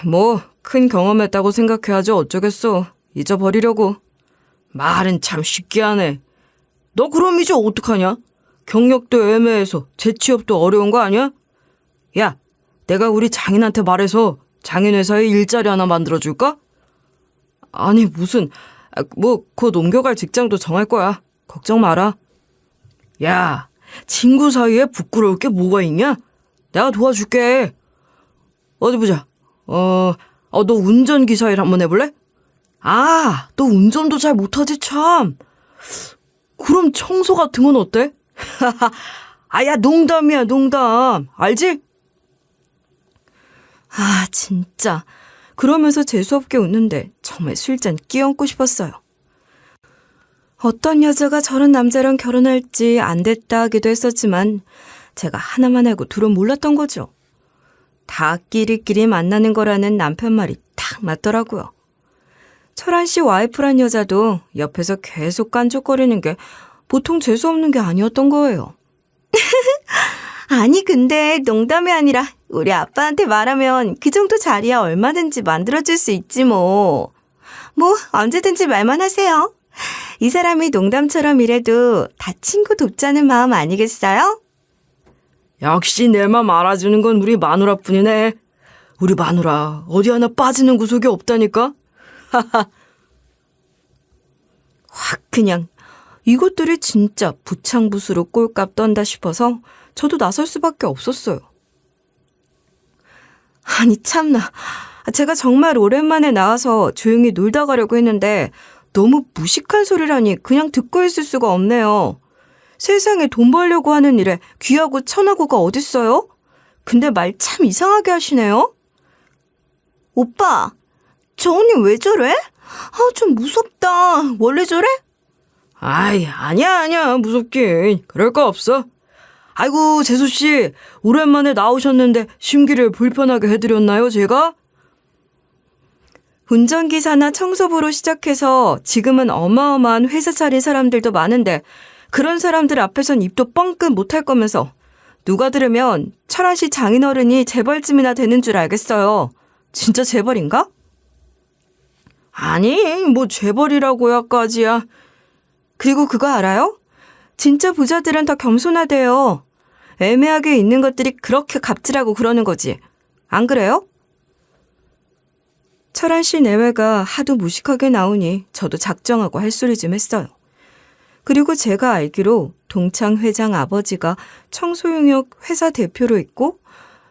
뭐 큰 경험했다고 생각해야지 어쩌겠어. 잊어버리려고. 말은 참 쉽게 하네. 너 그럼 이제 어떡하냐? 경력도 애매해서 재취업도 어려운 거 아니야? 야, 내가 우리 장인한테 말해서 장인 회사에 일자리 하나 만들어줄까? 아니 무슨 곧 옮겨갈 직장도 정할 거야. 걱정 마라. 야, 친구 사이에 부끄러울 게 뭐가 있냐? 내가 도와줄게. 어디 보자. 너 운전기사 일 한번 해볼래? 아, 너 운전도 잘 못하지 참. 그럼 청소 같은 건 어때? 아야, 농담이야, 농담. 알지? 아, 진짜. 그러면서 재수없게 웃는데 정말 술잔 끼얹고 싶었어요. 어떤 여자가 저런 남자랑 결혼할지 안 됐다 하기도 했었지만 제가 하나만 알고 둘은 몰랐던 거죠. 다 끼리끼리 만나는 거라는 남편 말이 딱 맞더라고요. 철한 씨 와이프란 여자도 옆에서 계속 깐족거리는 게 보통 재수없는 게 아니었던 거예요. 아니 근데 농담이 아니라 우리 아빠한테 말하면 그 정도 자리야 얼마든지 만들어줄 수 있지 뭐. 뭐 언제든지 말만 하세요. 이 사람이 농담처럼 이래도 다 친구 돕자는 마음 아니겠어요? 역시 내 맘 알아주는 건 우리 마누라뿐이네. 우리 마누라 어디 하나 빠지는 구석이 없다니까. 확 그냥 이것들이 진짜 부창부수로 꼴값 떤다 싶어서 저도 나설 수밖에 없었어요. 아니 참나, 제가 정말 오랜만에 나와서 조용히 놀다 가려고 했는데 너무 무식한 소리라니 그냥 듣고 있을 수가 없네요. 세상에 돈 벌려고 하는 일에 귀하고 천하고가 어딨어요? 근데 말 참 이상하게 하시네요. 오빠, 저 언니 왜 저래? 좀 무섭다. 원래 저래? 아이, 아니야. 무섭긴. 그럴 거 없어. 아이고, 재수씨. 오랜만에 나오셨는데 심기를 불편하게 해드렸나요, 제가? 운전기사나 청소부로 시작해서 지금은 어마어마한 회사 차린 사람들도 많은데 그런 사람들 앞에선 입도 뻥끗 못할 거면서 누가 들으면 철한 씨 장인어른이 재벌쯤이나 되는 줄 알겠어요. 진짜 재벌인가? 아니, 뭐 재벌이라고야까지야. 그리고 그거 알아요? 진짜 부자들은 다 겸손하대요. 애매하게 있는 것들이 그렇게 값지라고 그러는 거지. 안 그래요? 철한 씨 내외가 하도 무식하게 나오니 저도 작정하고 할 소리 좀 했어요. 그리고 제가 알기로 동창 회장 아버지가 청소용역 회사 대표로 있고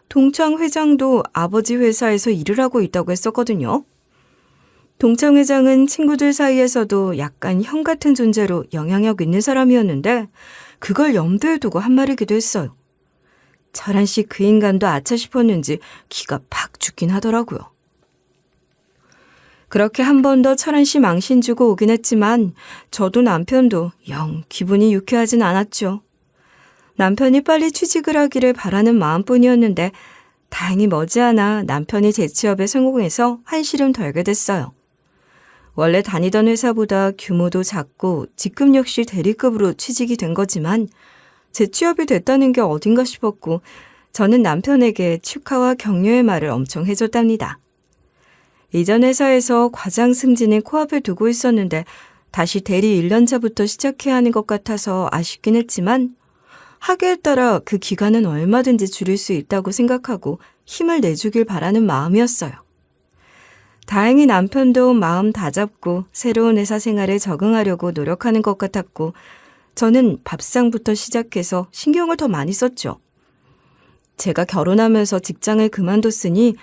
동창 회장도 아버지 회사에서 일을 하고 있다고 했었거든요. 동창 회장은 친구들 사이에서도 약간 형 같은 존재로 영향력 있는 사람이었는데 그걸 염두에 두고 한 말이기도 했어요. 철한 씨 그 인간도 아차 싶었는지 기가 팍 죽긴 하더라고요. 그렇게 한 번 더 철한 씨 망신 주고 오긴 했지만 저도 남편도 영 기분이 유쾌하진 않았죠. 남편이 빨리 취직을 하기를 바라는 마음뿐이었는데 다행히 머지않아 남편이 재취업에 성공해서 한시름 덜게 됐어요. 원래 다니던 회사보다 규모도 작고 직급 역시 대리급으로 취직이 된 거지만 재취업이 됐다는 게 어딘가 싶었고 저는 남편에게 축하와 격려의 말을 엄청 해줬답니다. 이전 회사에서 과장 승진을 코앞에 두고 있었는데 다시 대리 1년차부터 시작해야 하는 것 같아서 아쉽긴 했지만 하기에 따라 그 기간은 얼마든지 줄일 수 있다고 생각하고 힘을 내주길 바라는 마음이었어요. 다행히 남편도 마음 다잡고 새로운 회사 생활에 적응하려고 노력하는 것 같았고 저는 밥상부터 시작해서 신경을 더 많이 썼죠. 제가 결혼하면서 직장을 그만뒀으니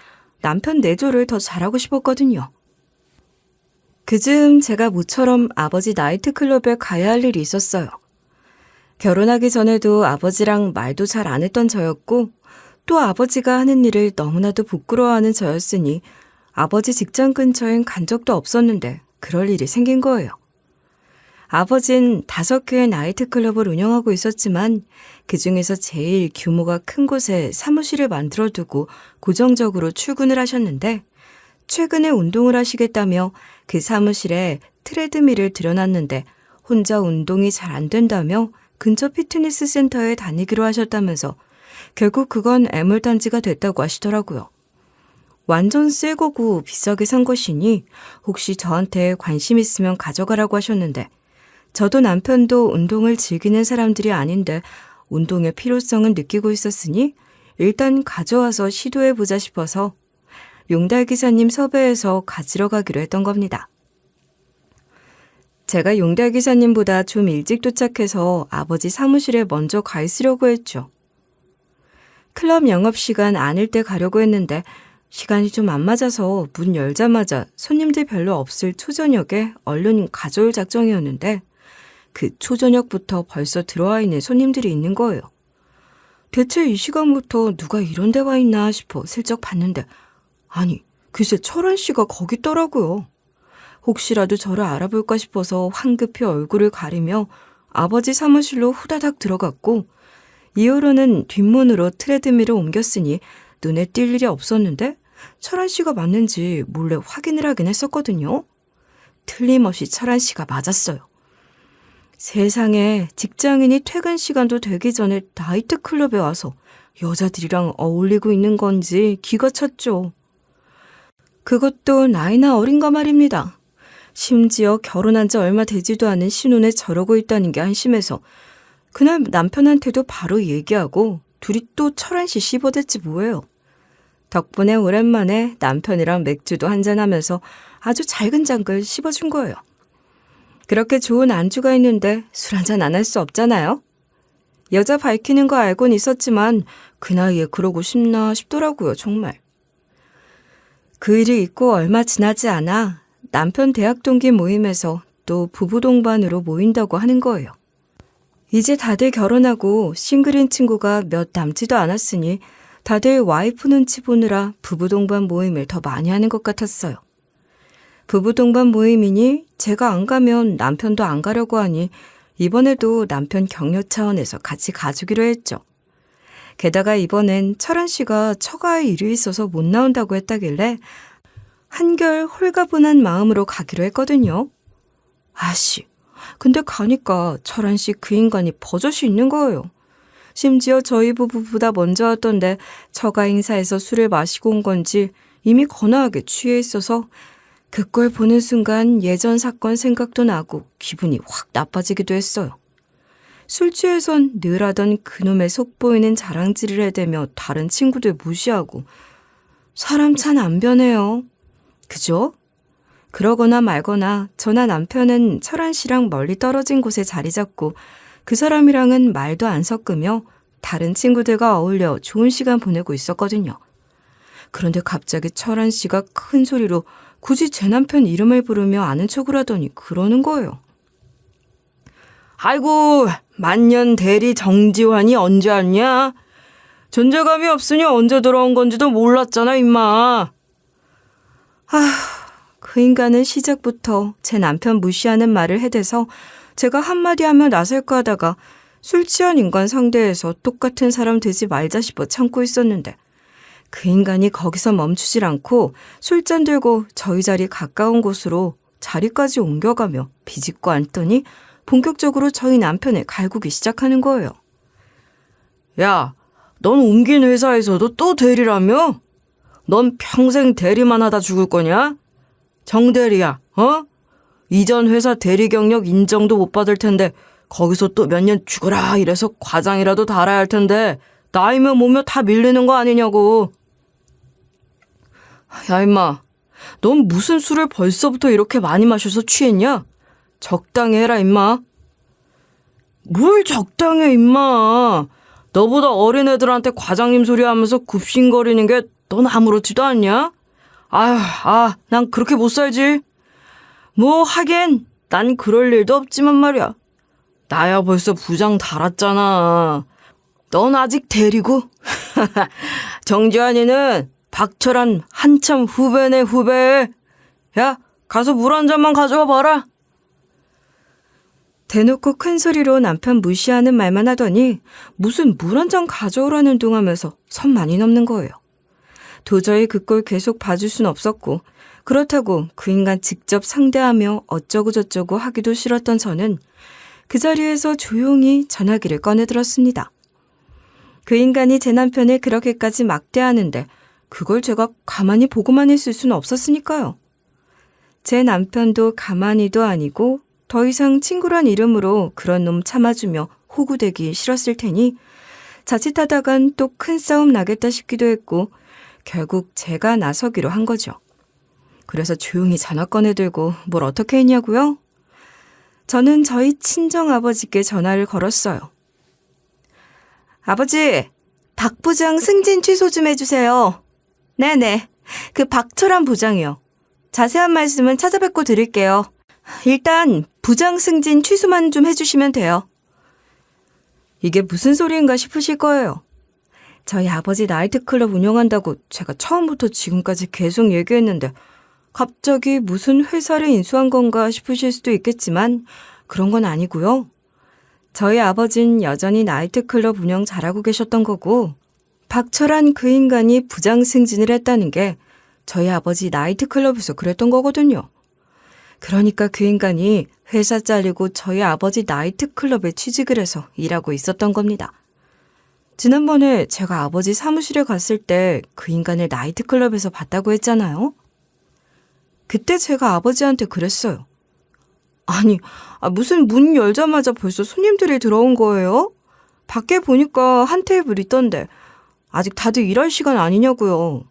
남편 내조를 더 잘하고 싶었거든요. 그즈음 제가 모처럼 아버지 나이트클럽에 가야 할 일이 있었어요. 결혼하기 전에도 아버지랑 말도 잘 안 했던 저였고 또 아버지가 하는 일을 너무나도 부끄러워하는 저였으니 아버지 직장 근처엔 간 적도 없었는데 그럴 일이 생긴 거예요. 아버진 5개의 나이트클럽을 운영하고 있었지만 그중에서 제일 규모가 큰 곳에 사무실을 만들어두고 고정적으로 출근을 하셨는데 최근에 운동을 하시겠다며 그 사무실에 트레드밀을 들여놨는데 혼자 운동이 잘 안 된다며 근처 피트니스 센터에 다니기로 하셨다면서 결국 그건 애물단지가 됐다고 하시더라고요. 완전 새 거고 비싸게 산 것이니 혹시 저한테 관심 있으면 가져가라고 하셨는데 저도 남편도 운동을 즐기는 사람들이 아닌데 운동의 필요성은 느끼고 있었으니 일단 가져와서 시도해보자 싶어서 용달 기사님 섭외해서 가지러 가기로 했던 겁니다. 제가 용달 기사님보다 좀 일찍 도착해서 아버지 사무실에 먼저 가 있으려고 했죠. 클럽 영업시간 아닐 때 가려고 했는데 시간이 좀 안 맞아서 문 열자마자 손님들 별로 없을 초저녁에 얼른 가져올 작정이었는데 그 초저녁부터 벌써 들어와 있는 손님들이 있는 거예요. 대체 이 시간부터 누가 이런 데 와 있나 싶어 슬쩍 봤는데 아니 글쎄 철원 씨가 거기 있더라고요. 혹시라도 저를 알아볼까 싶어서 황급히 얼굴을 가리며 아버지 사무실로 후다닥 들어갔고 이후로는 뒷문으로 트레드밀을 옮겼으니 눈에 띌 일이 없었는데 철원 씨가 맞는지 몰래 확인을 하긴 했었거든요. 틀림없이 철원 씨가 맞았어요. 세상에 직장인이 퇴근 시간도 되기 전에 나이트클럽에 와서 여자들이랑 어울리고 있는 건지 기가 찼죠. 그것도 나이나 어린가 말입니다. 심지어 결혼한 지 얼마 되지도 않은 신혼에 저러고 있다는 게 한심해서 그날 남편한테도 바로 얘기하고 둘이 또 철원 씨 씹어댔지 뭐예요. 덕분에 오랜만에 남편이랑 맥주도 한잔하면서 아주 잘근잘근 씹어준 거예요. 그렇게 좋은 안주가 있는데 술 한잔 안 할 수 없잖아요. 여자 밝히는 거 알고는 있었지만 그 나이에 그러고 싶나 싶더라고요, 정말. 그 일이 있고 얼마 지나지 않아 남편 대학 동기 모임에서 또 부부 동반으로 모인다고 하는 거예요. 이제 다들 결혼하고 싱글인 친구가 몇 남지도 않았으니 다들 와이프 눈치 보느라 부부 동반 모임을 더 많이 하는 것 같았어요. 부부 동반 모임이니 제가 안 가면 남편도 안 가려고 하니 이번에도 남편 격려 차원에서 같이 가주기로 했죠. 게다가 이번엔 철원 씨가 처가에 일이 있어서 못 나온다고 했다길래 한결 홀가분한 마음으로 가기로 했거든요. 아씨, 근데 가니까 철원 씨 그 인간이 버젓이 있는 거예요. 심지어 저희 부부보다 먼저 왔던데 처가 행사에서 술을 마시고 온 건지 이미 거나하게 취해 있어서 그걸 보는 순간 예전 사건 생각도 나고 기분이 확 나빠지기도 했어요. 술 취해선 늘 하던 그놈의 속보이는 자랑질을 해대며 다른 친구들 무시하고 사람 참 안 변해요. 그죠? 그러거나 말거나 저나 남편은 철한 씨랑 멀리 떨어진 곳에 자리 잡고 그 사람이랑은 말도 안 섞으며 다른 친구들과 어울려 좋은 시간 보내고 있었거든요. 그런데 갑자기 철한 씨가 큰 소리로 굳이 제 남편 이름을 부르며 아는 척을 하더니 그러는 거예요. 아이고, 만년 대리 정지환이 언제 왔냐? 존재감이 없으니 언제 들어온 건지도 몰랐잖아, 임마. 그 인간은 시작부터 제 남편 무시하는 말을 해대서 제가 한마디 하며 나설까 하다가 술 취한 인간 상대해서 똑같은 사람 되지 말자 싶어 참고 있었는데 그 인간이 거기서 멈추질 않고 술잔 들고 저희 자리 가까운 곳으로 자리까지 옮겨가며 비집고 앉더니 본격적으로 저희 남편을 갈구기 시작하는 거예요. 야, 넌 옮긴 회사에서도 또 대리라며? 넌 평생 대리만 하다 죽을 거냐? 정대리야, 어? 이전 회사 대리 경력 인정도 못 받을 텐데 거기서 또 몇 년 죽어라 이래서 과장이라도 달아야 할 텐데 나이며 뭐며 다 밀리는 거 아니냐고. 야, 임마. 넌 무슨 술을 벌써부터 이렇게 많이 마셔서 취했냐? 적당히 해라, 임마. 뭘 적당해, 임마. 너보다 어린 애들한테 과장님 소리 하면서 굽신거리는 게 넌 아무렇지도 않냐? 난 그렇게 못 살지. 뭐 하긴 난 그럴 일도 없지만 말이야. 나야 벌써 부장 달았잖아. 넌 아직 대리고? 정지환이는 박철한 한참 후배네, 후배. 야, 가서 물 한 잔만 가져와 봐라. 대놓고 큰 소리로 남편 무시하는 말만 하더니 무슨 물 한 잔 가져오라는 둥 하면서 선 많이 넘는 거예요. 도저히 그 꼴 계속 봐줄 순 없었고 그렇다고 그 인간 직접 상대하며 어쩌고 저쩌고 하기도 싫었던 저는 그 자리에서 조용히 전화기를 꺼내들었습니다. 그 인간이 제 남편을 그렇게까지 막대하는데 그걸 제가 가만히 보고만 있을 수는 없었으니까요. 제 남편도 가만히도 아니고 더 이상 친구란 이름으로 그런 놈 참아주며 호구되기 싫었을 테니 자칫하다간 또 큰 싸움 나겠다 싶기도 했고 결국 제가 나서기로 한 거죠. 그래서 조용히 전화 꺼내들고 뭘 어떻게 했냐고요? 저는 저희 친정아버지께 전화를 걸었어요. 아버지, 박 부장 승진 취소 좀 해주세요. 네네, 그 박철한 부장이요. 자세한 말씀은 찾아뵙고 드릴게요. 일단 부장 승진 취소만 좀 해주시면 돼요. 이게 무슨 소리인가 싶으실 거예요. 저희 아버지 나이트클럽 운영한다고 제가 처음부터 지금까지 계속 얘기했는데 갑자기 무슨 회사를 인수한 건가 싶으실 수도 있겠지만 그런 건 아니고요. 저희 아버진 여전히 나이트클럽 운영 잘하고 계셨던 거고 박철한 그 인간이 부장 승진을 했다는 게 저희 아버지 나이트클럽에서 그랬던 거거든요. 그러니까 그 인간이 회사 잘리고 저희 아버지 나이트클럽에 취직을 해서 일하고 있었던 겁니다. 지난번에 제가 아버지 사무실에 갔을 때 그 인간을 나이트클럽에서 봤다고 했잖아요. 그때 제가 아버지한테 그랬어요. 아니, 무슨 문 열자마자 벌써 손님들이 들어온 거예요? 밖에 보니까 한 테이블 있던데 아직 다들 일할 시간 아니냐고요.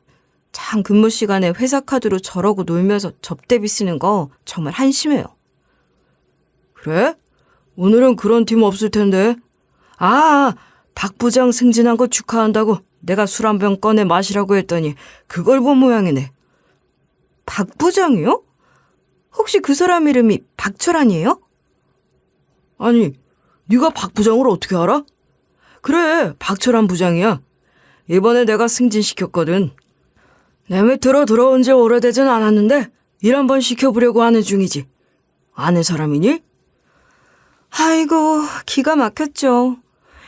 참 근무 시간에 회사 카드로 저러고 놀면서 접대비 쓰는 거 정말 한심해요. 그래? 오늘은 그런 팀 없을 텐데. 박 부장 승진한 거 축하한다고 내가 술 한 병 꺼내 마시라고 했더니 그걸 본 모양이네. 박 부장이요? 혹시 그 사람 이름이 박철한이에요? 아니, 네가 박 부장을 어떻게 알아? 그래, 박철한 부장이야. 이번에 내가 승진시켰거든. 내 밑으로 들어온 지 오래되진 않았는데 일 한번 시켜보려고 하는 중이지. 아는 사람이니? 아이고, 기가 막혔죠.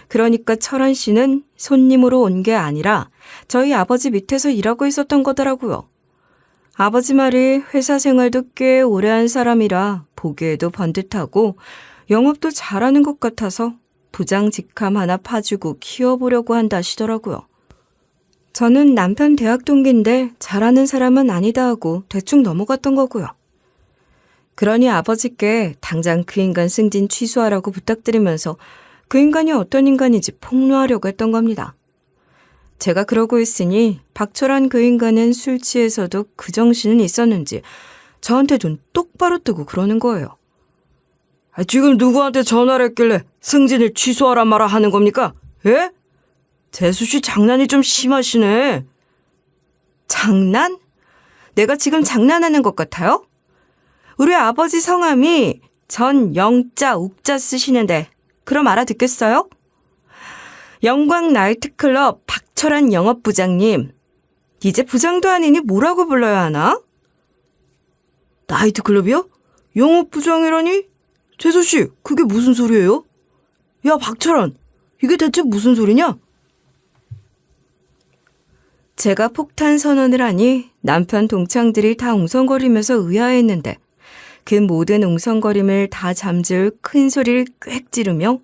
그러니까 철한 씨는 손님으로 온 게 아니라 저희 아버지 밑에서 일하고 있었던 거더라고요. 아버지 말이 회사 생활도 꽤 오래 한 사람이라 보기에도 번듯하고 영업도 잘하는 것 같아서 부장 직함 하나 파주고 키워보려고 한다시더라고요. 저는 남편 대학 동기인데 잘하는 사람은 아니다 하고 대충 넘어갔던 거고요. 그러니 아버지께 당장 그 인간 승진 취소하라고 부탁드리면서 그 인간이 어떤 인간인지 폭로하려고 했던 겁니다. 제가 그러고 있으니 박철환 그 인간은 술 취해서도 그 정신은 있었는지 저한테 눈 똑바로 뜨고 그러는 거예요. 지금 누구한테 전화를 했길래 승진을 취소하란 말아 하는 겁니까? 예? 재수 씨 장난이 좀 심하시네. 장난? 내가 지금 장난하는 것 같아요? 우리 아버지 성함이 전 영자 욱자 쓰시는데 그럼 알아듣겠어요? 영광 나이트클럽 박철환 영업부장님. 이제 부장도 아니니 뭐라고 불러야 하나? 나이트클럽이요? 영업부장이라니? 재수씨, 그게 무슨 소리예요? 야, 박철환, 이게 대체 무슨 소리냐? 제가 폭탄 선언을 하니 남편 동창들이 다 웅성거리면서 의아해했는데 그 모든 웅성거림을 다 잠재울 큰 소리를 꽥 지르며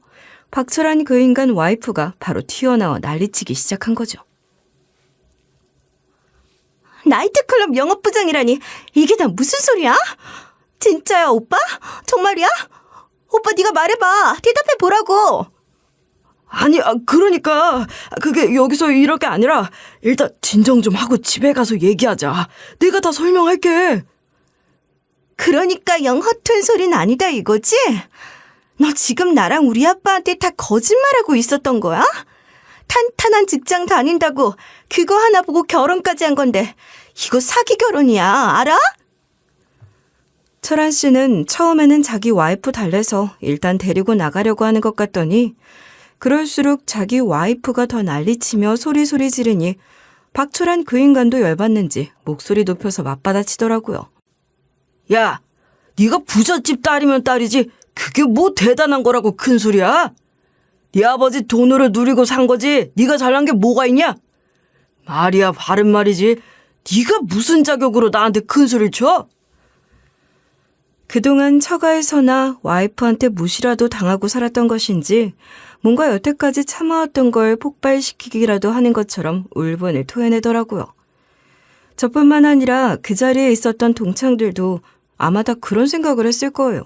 박철환 그 인간 와이프가 바로 튀어나와 난리치기 시작한 거죠. 나이트클럽 영업부장이라니 이게 다 무슨 소리야? 진짜야 오빠? 정말이야? 오빠 네가 말해봐. 대답해 보라고. 아니 그러니까 그게 여기서 이럴 게 아니라 일단 진정 좀 하고 집에 가서 얘기하자. 내가 다 설명할게. 그러니까 영 허튼 소리는 아니다 이거지? 너 지금 나랑 우리 아빠한테 다 거짓말하고 있었던 거야? 탄탄한 직장 다닌다고 그거 하나 보고 결혼까지 한 건데 이거 사기 결혼이야, 알아? 철환 씨는 처음에는 자기 와이프 달래서 일단 데리고 나가려고 하는 것 같더니 그럴수록 자기 와이프가 더 난리치며 소리소리 지르니 박철환 그 인간도 열받는지 목소리 높여서 맞받아치더라고요. 야, 네가 부잣집 딸이면 딸이지 그게 뭐 대단한 거라고 큰 소리야? 네 아버지 돈으로 누리고 산 거지 네가 잘난 게 뭐가 있냐? 말이야 바른 말이지 네가 무슨 자격으로 나한테 큰 소리를 쳐? 그동안 처가에서나 와이프한테 무시라도 당하고 살았던 것인지 뭔가 여태까지 참아왔던 걸 폭발시키기라도 하는 것처럼 울분을 토해내더라고요. 저뿐만 아니라 그 자리에 있었던 동창들도 아마 다 그런 생각을 했을 거예요.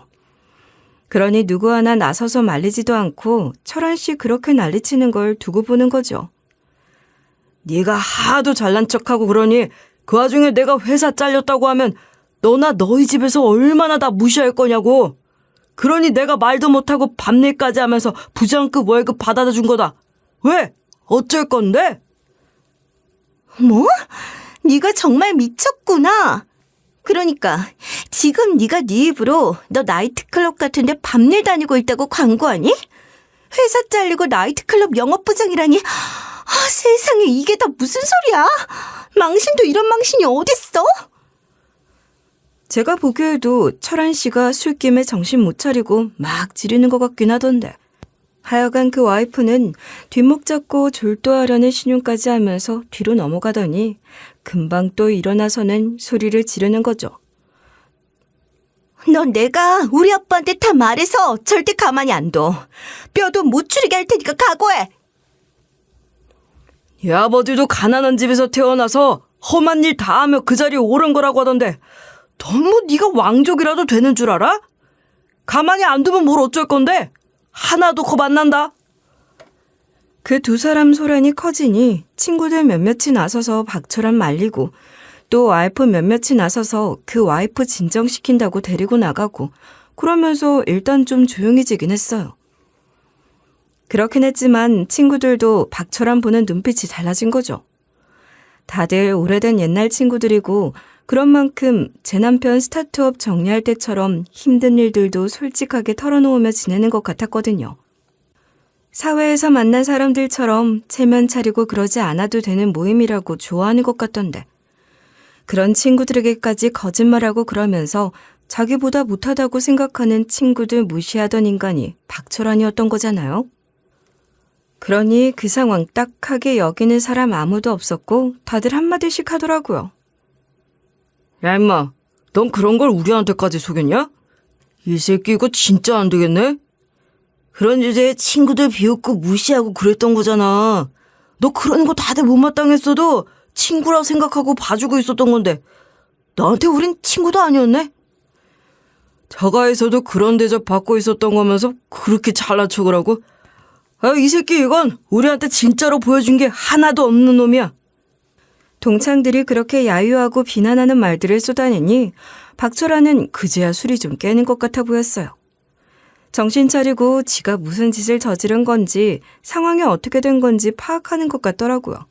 그러니 누구 하나 나서서 말리지도 않고 철환 씨 그렇게 난리치는 걸 두고 보는 거죠. 네가 하도 잘난 척하고 그러니 그 와중에 내가 회사 잘렸다고 하면 너나 너희 집에서 얼마나 다 무시할 거냐고. 그러니 내가 말도 못하고 밤일까지 하면서 부장급 월급 받아다 준 거다. 왜? 어쩔 건데? 뭐? 네가 정말 미쳤구나. 그러니까 지금 네가 네 입으로 너 나이트클럽 같은데 밤일 다니고 있다고 광고하니? 회사 잘리고 나이트클럽 영업부장이라니. 세상에 이게 다 무슨 소리야? 망신도 이런 망신이 어딨어? 제가 보기에도 철환 씨가 술김에 정신 못 차리고 막 지르는 것 같긴 하던데. 하여간 그 와이프는 뒷목 잡고 졸도하려는 신용까지 하면서 뒤로 넘어가더니 금방 또 일어나서는 소리를 지르는 거죠. 넌 내가 우리 아빠한테 다 말해서 절대 가만히 안 둬. 뼈도 못 추리게 할 테니까 각오해. 이 아버지도 가난한 집에서 태어나서 험한 일 다 하며 그 자리에 오른 거라고 하던데 넌 뭐 네가 왕족이라도 되는 줄 알아? 가만히 안 두면 뭘 어쩔 건데? 하나도 겁 안 난다. 그 두 사람 소란이 커지니 친구들 몇몇이 나서서 박철환 말리고 또 와이프 몇몇이 나서서 그 와이프 진정시킨다고 데리고 나가고 그러면서 일단 좀 조용해지긴 했어요. 그렇긴 했지만 친구들도 박철환 보는 눈빛이 달라진 거죠. 다들 오래된 옛날 친구들이고 그런 만큼 제 남편 스타트업 정리할 때처럼 힘든 일들도 솔직하게 털어놓으며 지내는 것 같았거든요. 사회에서 만난 사람들처럼 체면 차리고 그러지 않아도 되는 모임이라고 좋아하는 것 같던데 그런 친구들에게까지 거짓말하고 그러면서 자기보다 못하다고 생각하는 친구들 무시하던 인간이 박철환이었던 거잖아요. 그러니 그 상황 딱하게 여기는 사람 아무도 없었고 다들 한마디씩 하더라고요. 야 임마, 넌 그런 걸 우리한테까지 속였냐? 이 새끼 이거 진짜 안 되겠네? 그런 주제에 친구들 비웃고 무시하고 그랬던 거잖아. 너 그런 거 다들 못마땅했어도 친구라고 생각하고 봐주고 있었던 건데 너한테 우린 친구도 아니었네? 자가에서도 그런 대접 받고 있었던 거면서 그렇게 잘난 척을 하고? 아, 이 새끼 이건 우리한테 진짜로 보여준 게 하나도 없는 놈이야. 동창들이 그렇게 야유하고 비난하는 말들을 쏟아내니 박철아는 그제야 술이 좀 깨는 것 같아 보였어요. 정신 차리고 지가 무슨 짓을 저지른 건지 상황이 어떻게 된 건지 파악하는 것 같더라고요.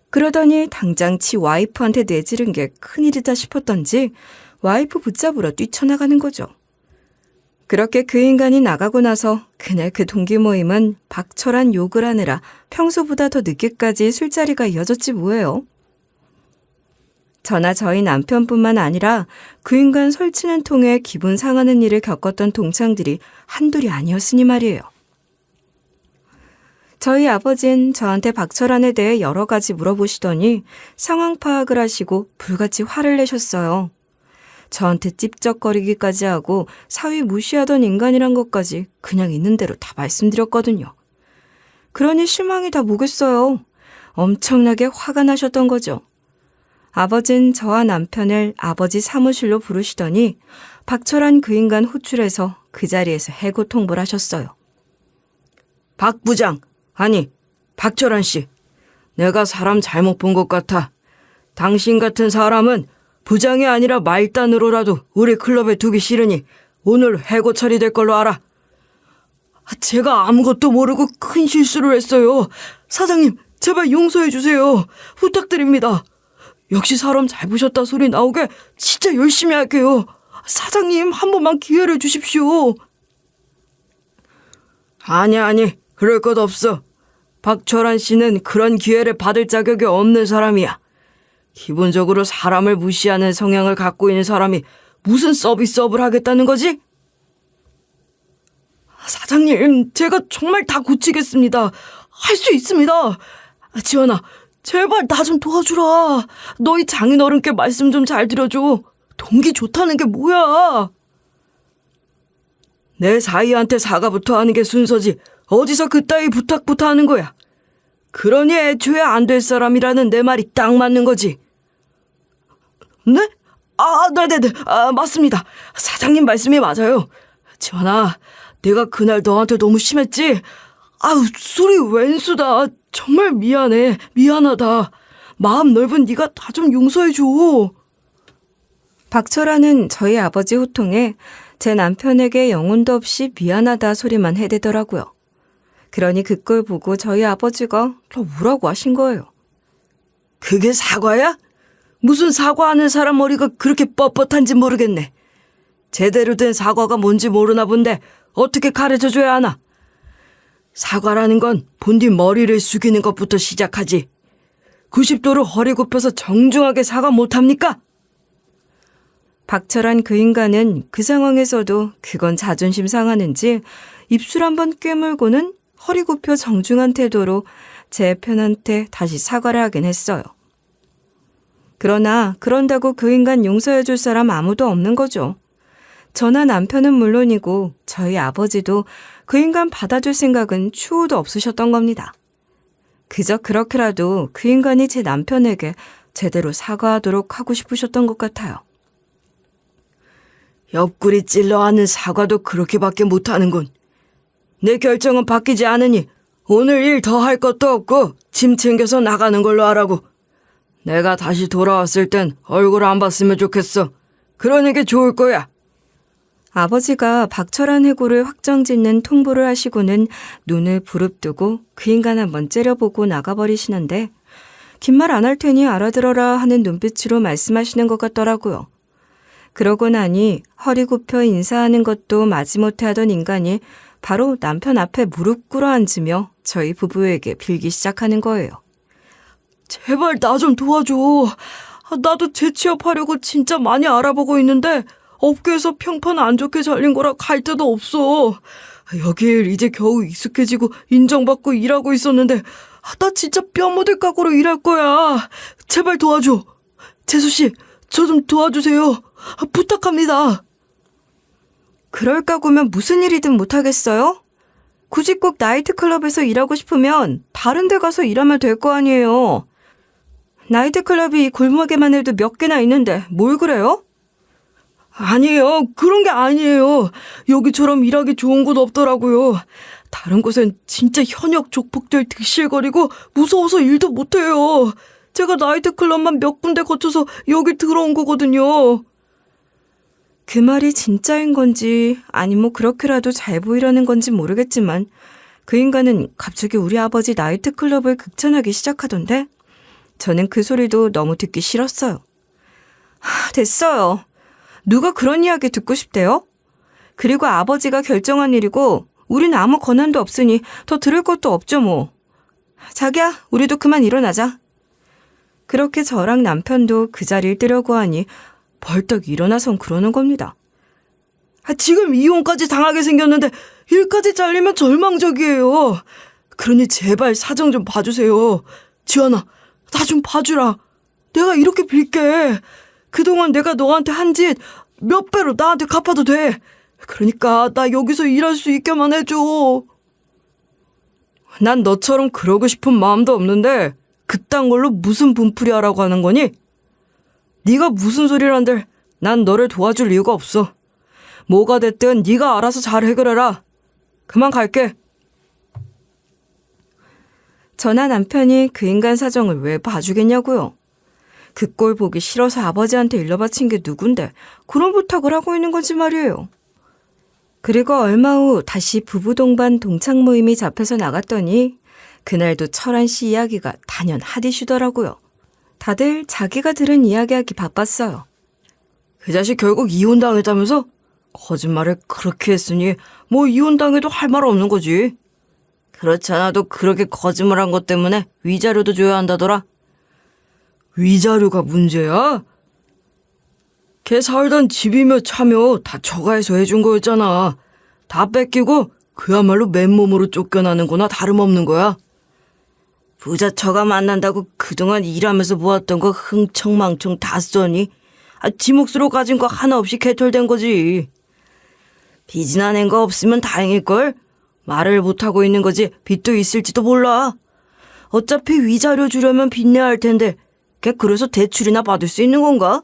그러더니 당장 지 와이프한테 내지른 게 큰일이다 싶었던지 와이프 붙잡으러 뛰쳐나가는 거죠. 그렇게 그 인간이 나가고 나서 그날 그 동기 모임은 박철한 욕을 하느라 평소보다 더 늦게까지 술자리가 이어졌지 뭐예요. 저나 저희 남편뿐만 아니라 그 인간 설치는 통해 기분 상하는 일을 겪었던 동창들이 한둘이 아니었으니 말이에요. 저희 아버진 저한테 박철한에 대해 여러 가지 물어보시더니 상황 파악을 하시고 불같이 화를 내셨어요. 저한테 찝쩍거리기까지 하고 사위 무시하던 인간이란 것까지 그냥 있는 대로 다 말씀드렸거든요. 그러니 실망이 다 뭐겠어요. 엄청나게 화가 나셨던 거죠. 아버진 저와 남편을 아버지 사무실로 부르시더니 박철한 그 인간 호출해서 그 자리에서 해고 통보를 하셨어요. 박 부장, 아니 박철한 씨, 내가 사람 잘못 본 것 같아. 당신 같은 사람은 부장이 아니라 말단으로라도 우리 클럽에 두기 싫으니 오늘 해고 처리될 걸로 알아. 제가 아무것도 모르고 큰 실수를 했어요. 사장님, 제발 용서해 주세요. 부탁드립니다. 역시 사람 잘 보셨다 소리 나오게 진짜 열심히 할게요. 사장님, 한 번만 기회를 주십시오. 아니, 그럴 것 없어. 박철한 씨는 그런 기회를 받을 자격이 없는 사람이야. 기본적으로 사람을 무시하는 성향을 갖고 있는 사람이 무슨 서비스업을 하겠다는 거지? 사장님, 제가 정말 다 고치겠습니다. 할 수 있습니다. 지원아, 제발 나 좀 도와주라. 너희 장인어른께 말씀 좀 잘 드려줘. 동기 좋다는 게 뭐야? 내 사이한테 사과부터 하는 게 순서지. 어디서 그따위 부탁부터 하는 거야? 그러니 애초에 안 될 사람이라는 내 말이 딱 맞는 거지. 네? 네네네. 맞습니다. 사장님 말씀이 맞아요. 지원아, 내가 그날 너한테 너무 심했지? 술이 웬수다. 정말 미안해. 미안하다. 마음 넓은 네가 다 좀 용서해줘. 박철아는 저희 아버지 호통에 제 남편에게 영혼도 없이 미안하다 소리만 해대더라고요. 그러니 그걸 보고 저희 아버지가 더 뭐라고 하신 거예요. 그게 사과야? 무슨 사과하는 사람 머리가 그렇게 뻣뻣한지 모르겠네. 제대로 된 사과가 뭔지 모르나 본데 어떻게 가르쳐줘야 하나? 사과라는 건 본디 머리를 숙이는 것부터 시작하지. 90도로 허리 굽혀서 정중하게 사과 못합니까? 박철한 그 인간은 그 상황에서도 그건 자존심 상하는지 입술 한번 깨물고는 허리 굽혀 정중한 태도로 제 편한테 다시 사과를 하긴 했어요. 그러나 그런다고 그 인간 용서해 줄 사람 아무도 없는 거죠. 저나 남편은 물론이고 저희 아버지도 그 인간 받아줄 생각은 추호도 없으셨던 겁니다. 그저 그렇게라도 그 인간이 제 남편에게 제대로 사과하도록 하고 싶으셨던 것 같아요. 옆구리 찔러 하는 사과도 그렇게밖에 못하는군. 내 결정은 바뀌지 않으니 오늘 일 더 할 것도 없고 짐 챙겨서 나가는 걸로 하라고. 내가 다시 돌아왔을 땐 얼굴 안 봤으면 좋겠어. 그러는 게 좋을 거야. 아버지가 박철한 해고를 확정짓는 통보를 하시고는 눈을 부릅뜨고 그 인간 한번 째려보고 나가버리시는데 긴 말 안 할 테니 알아들어라 하는 눈빛으로 말씀하시는 것 같더라고요. 그러고 나니 허리 굽혀 인사하는 것도 마지못해 하던 인간이 바로 남편 앞에 무릎 꿇어 앉으며 저희 부부에게 빌기 시작하는 거예요. 제발 나 좀 도와줘. 나도 재취업하려고 진짜 많이 알아보고 있는데 업계에서 평판 안 좋게 잘린 거라 갈 데도 없어. 여길 이제 겨우 익숙해지고 인정받고 일하고 있었는데 나 진짜 뼈 묻을 각오로 일할 거야. 제발 도와줘. 재수씨, 저 좀 도와주세요. 부탁합니다. 그럴 까구면 무슨 일이든 못하겠어요? 굳이 꼭 나이트클럽에서 일하고 싶으면 다른 데 가서 일하면 될 거 아니에요. 나이트클럽이 이 골목에만 해도 몇 개나 있는데 뭘 그래요? 아니에요. 그런 게 아니에요. 여기처럼 일하기 좋은 곳 없더라고요. 다른 곳엔 진짜 현역 족복들 득실거리고 무서워서 일도 못해요. 제가 나이트클럽만 몇 군데 거쳐서 여기 들어온 거거든요. 그 말이 진짜인 건지 아니 뭐 그렇게라도 잘 보이려는 건지 모르겠지만 그 인간은 갑자기 우리 아버지 나이트클럽을 극찬하기 시작하던데 저는 그 소리도 너무 듣기 싫었어요. 됐어요. 누가 그런 이야기 듣고 싶대요? 그리고 아버지가 결정한 일이고 우린 아무 권한도 없으니 더 들을 것도 없죠 뭐. 자기야, 우리도 그만 일어나자. 그렇게 저랑 남편도 그 자리를 뜨려고 하니 벌떡 일어나선 그러는 겁니다. 지금 이혼까지 당하게 생겼는데 일까지 잘리면 절망적이에요. 그러니 제발 사정 좀 봐주세요. 지연아, 나 좀 봐주라. 내가 이렇게 빌게. 그동안 내가 너한테 한 짓 몇 배로 나한테 갚아도 돼. 그러니까 나 여기서 일할 수 있게만 해줘. 난 너처럼 그러고 싶은 마음도 없는데 그딴 걸로 무슨 분풀이 하라고 하는 거니? 네가 무슨 소리를 한들 난 너를 도와줄 이유가 없어. 뭐가 됐든 네가 알아서 잘 해결해라. 그만 갈게. 저나 남편이 그 인간 사정을 왜 봐주겠냐고요. 그 꼴 보기 싫어서 아버지한테 일러 바친 게 누군데 그런 부탁을 하고 있는 건지 말이에요. 그리고 얼마 후 다시 부부 동반 동창 모임이 잡혀서 나갔더니 그날도 철한 씨 이야기가 단연 핫이슈더라고요. 다들 자기가 들은 이야기하기 바빴어요. 그 자식 결국 이혼당했다면서? 거짓말을 그렇게 했으니 뭐 이혼당해도 할 말 없는 거지. 그렇지 않아도 그렇게 거짓말한 것 때문에 위자료도 줘야 한다더라. 위자료가 문제야? 걔 살던 집이며 차며 다 저가해서 해준 거였잖아. 다 뺏기고 그야말로 맨몸으로 쫓겨나는 거나 다름없는 거야. 부자 처가 만난다고 그동안 일하면서 모았던 거 흥청망청 다 써니? 지 몫으로 가진 거 하나 없이 개털된 거지. 빚이나 낸 거 없으면 다행일걸? 말을 못하고 있는 거지 빚도 있을지도 몰라. 어차피 위자료 주려면 빚내야 할 텐데 걔 그래서 대출이나 받을 수 있는 건가?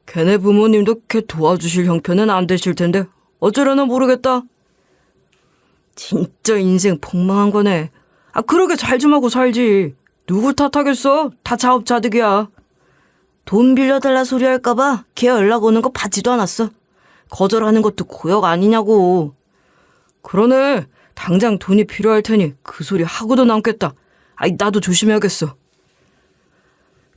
걔네 부모님도 걔 도와주실 형편은 안 되실 텐데 어쩌려나 모르겠다. 진짜 인생 폭망한 거네. 그러게 잘 좀 하고 살지. 누굴 탓하겠어? 다 자업자득이야. 돈 빌려달라 소리 할까봐 걔 연락 오는 거 받지도 않았어. 거절하는 것도 고역 아니냐고. 그러네. 당장 돈이 필요할 테니 그 소리 하고도 남겠다. 나도 조심해야겠어.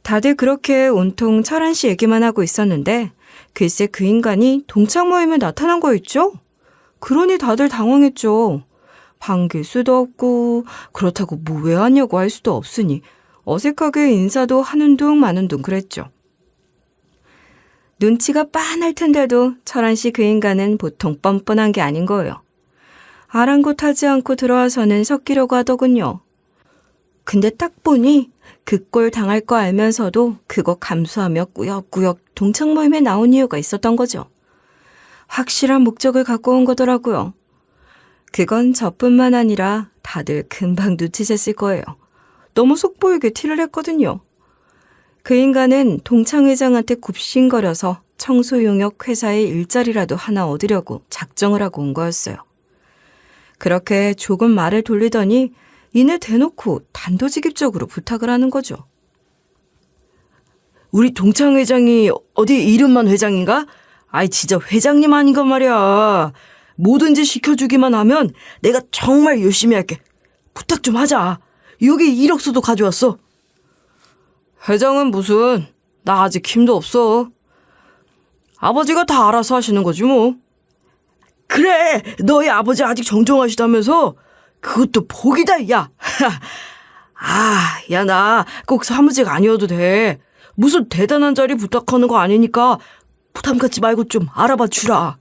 다들 그렇게 온통 철한 씨 얘기만 하고 있었는데 글쎄 그 인간이 동창 모임에 나타난 거 있죠? 그러니 다들 당황했죠. 반길 수도 없고 그렇다고 뭐 왜 왔냐고 할 수도 없으니 어색하게 인사도 하는 둥 마는 둥 그랬죠. 눈치가 빤할 텐데도 철한 씨 그 인간은 보통 뻔뻔한 게 아닌 거예요. 아랑곳하지 않고 들어와서는 섞이려고 하더군요. 근데 딱 보니 그 꼴 당할 거 알면서도 그거 감수하며 꾸역꾸역 동창 모임에 나온 이유가 있었던 거죠. 확실한 목적을 갖고 온 거더라고요. 그건 저뿐만 아니라 다들 금방 눈치챘을 거예요. 너무 속보이게 티를 했거든요. 그 인간은 동창 회장한테 굽신거려서 청소 용역 회사에 일자리라도 하나 얻으려고 작정을 하고 온 거였어요. 그렇게 조금 말을 돌리더니 이내 대놓고 단도직입적으로 부탁을 하는 거죠. 우리 동창 회장이 어디 이름만 회장인가? 진짜 회장님 아닌가 말이야. 뭐든지 시켜주기만 하면 내가 정말 열심히 할게. 부탁 좀 하자. 여기 이력서도 가져왔어. 회장은 무슨, 나 아직 힘도 없어. 아버지가 다 알아서 하시는 거지 뭐. 그래, 너희 아버지 아직 정정하시다면서? 그것도 복이다, 야. 야, 나 꼭 사무직 아니어도 돼. 무슨 대단한 자리 부탁하는 거 아니니까 부담 갖지 말고 좀 알아봐 주라.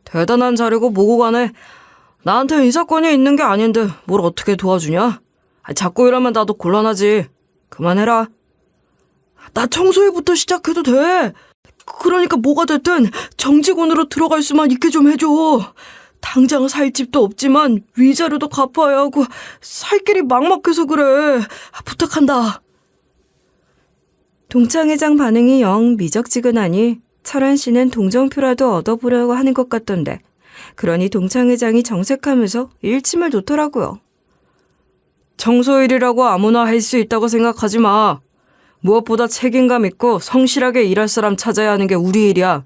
대단한 자리고 뭐고 간에 나한테 인사권이 있는 게 아닌데 뭘 어떻게 도와주냐? 자꾸 이러면 나도 곤란하지. 그만해라. 나 청소일부터 시작해도 돼. 그러니까 뭐가 됐든 정직원으로 들어갈 수만 있게 좀 해줘. 당장 살 집도 없지만 위자료도 갚아야 하고 살 길이 막막해서 그래. 부탁한다. 동창회장 반응이 영 미적지근하니 철한 씨는 동정표라도 얻어보려고 하는 것 같던데, 그러니 동창회장이 정색하면서 일침을 놓더라고요. 청소일이라고 아무나 할 수 있다고 생각하지 마. 무엇보다 책임감 있고 성실하게 일할 사람 찾아야 하는 게 우리 일이야.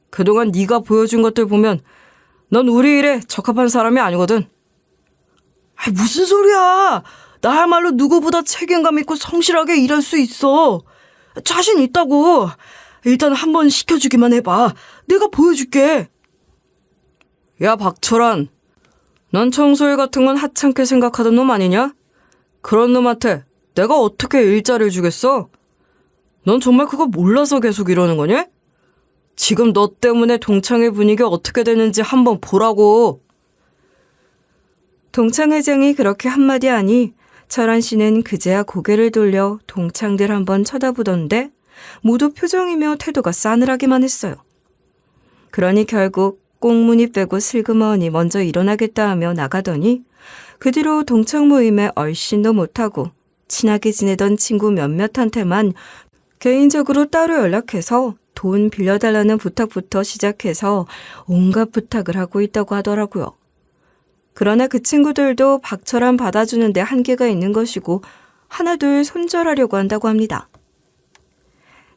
그동안 네가 보여준 것들 보면 넌 우리 일에 적합한 사람이 아니거든. 무슨 소리야. 나야말로 누구보다 책임감 있고 성실하게 일할 수 있어. 자신 있다고. 일단 한번 시켜주기만 해봐. 내가 보여줄게. 야, 박철환. 넌 청소일 같은 건 하찮게 생각하던 놈 아니냐? 그런 놈한테 내가 어떻게 일자리를 주겠어? 넌 정말 그거 몰라서 계속 이러는 거냐? 지금 너 때문에 동창회 분위기가 어떻게 되는지 한번 보라고. 동창회장이 그렇게 한마디 하니 철한 씨는 그제야 고개를 돌려 동창들 한번 쳐다보던데 모두 표정이며 태도가 싸늘하기만 했어요. 그러니 결국 꽁무니 빼고 슬그머니 먼저 일어나겠다 하며 나가더니 그 뒤로 동창 모임에 얼씬도 못하고 친하게 지내던 친구 몇몇한테만 개인적으로 따로 연락해서 돈 빌려달라는 부탁부터 시작해서 온갖 부탁을 하고 있다고 하더라고요. 그러나 그 친구들도 박철환 받아주는데 한계가 있는 것이고 하나둘 손절하려고 한다고 합니다.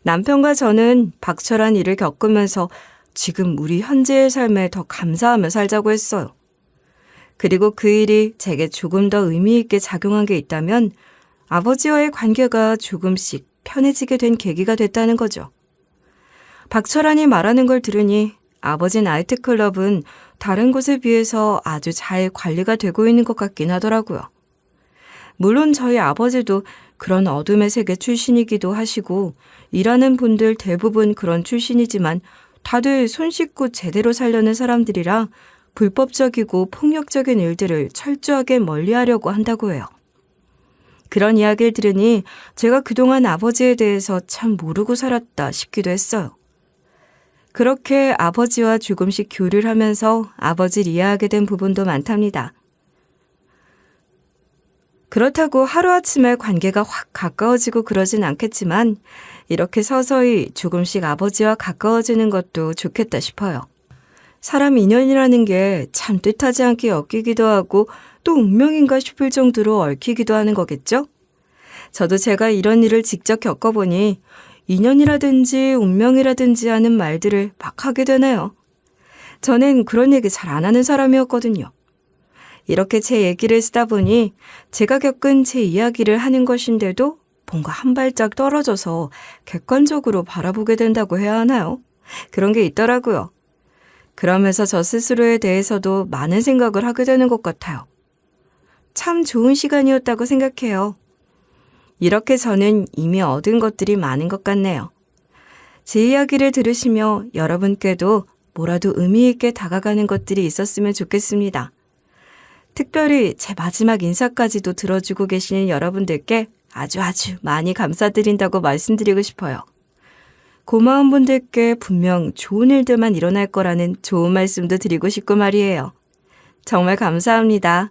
남편과 저는 박철환 일을 겪으면서 지금 우리 현재의 삶에 더 감사하며 살자고 했어요. 그리고 그 일이 제게 조금 더 의미 있게 작용한 게 있다면 아버지와의 관계가 조금씩 편해지게 된 계기가 됐다는 거죠. 박철환이 말하는 걸 들으니 아버지 나이트클럽은 다른 곳에 비해서 아주 잘 관리가 되고 있는 것 같긴 하더라고요. 물론 저희 아버지도 그런 어둠의 세계 출신이기도 하시고 일하는 분들 대부분 그런 출신이지만 다들 손 씻고 제대로 살려는 사람들이라 불법적이고 폭력적인 일들을 철저하게 멀리하려고 한다고 해요. 그런 이야기를 들으니 제가 그동안 아버지에 대해서 참 모르고 살았다 싶기도 했어요. 그렇게 아버지와 조금씩 교류를 하면서 아버지를 이해하게 된 부분도 많답니다. 그렇다고 하루아침에 관계가 확 가까워지고 그러진 않겠지만 이렇게 서서히 조금씩 아버지와 가까워지는 것도 좋겠다 싶어요. 사람 인연이라는 게 참 뜻하지 않게 엮이기도 하고 또 운명인가 싶을 정도로 얽히기도 하는 거겠죠? 저도 제가 이런 일을 직접 겪어보니 인연이라든지 운명이라든지 하는 말들을 막 하게 되네요. 저는 그런 얘기 잘 안 하는 사람이었거든요. 이렇게 제 얘기를 쓰다 보니 제가 겪은 제 이야기를 하는 것인데도 뭔가 한 발짝 떨어져서 객관적으로 바라보게 된다고 해야 하나요? 그런 게 있더라고요. 그러면서 저 스스로에 대해서도 많은 생각을 하게 되는 것 같아요. 참 좋은 시간이었다고 생각해요. 이렇게 저는 이미 얻은 것들이 많은 것 같네요. 제 이야기를 들으시며 여러분께도 뭐라도 의미 있게 다가가는 것들이 있었으면 좋겠습니다. 특별히 제 마지막 인사까지도 들어주고 계시는 여러분들께 아주 많이 감사드린다고 말씀드리고 싶어요. 고마운 분들께 분명 좋은 일들만 일어날 거라는 좋은 말씀도 드리고 싶고 말이에요. 정말 감사합니다.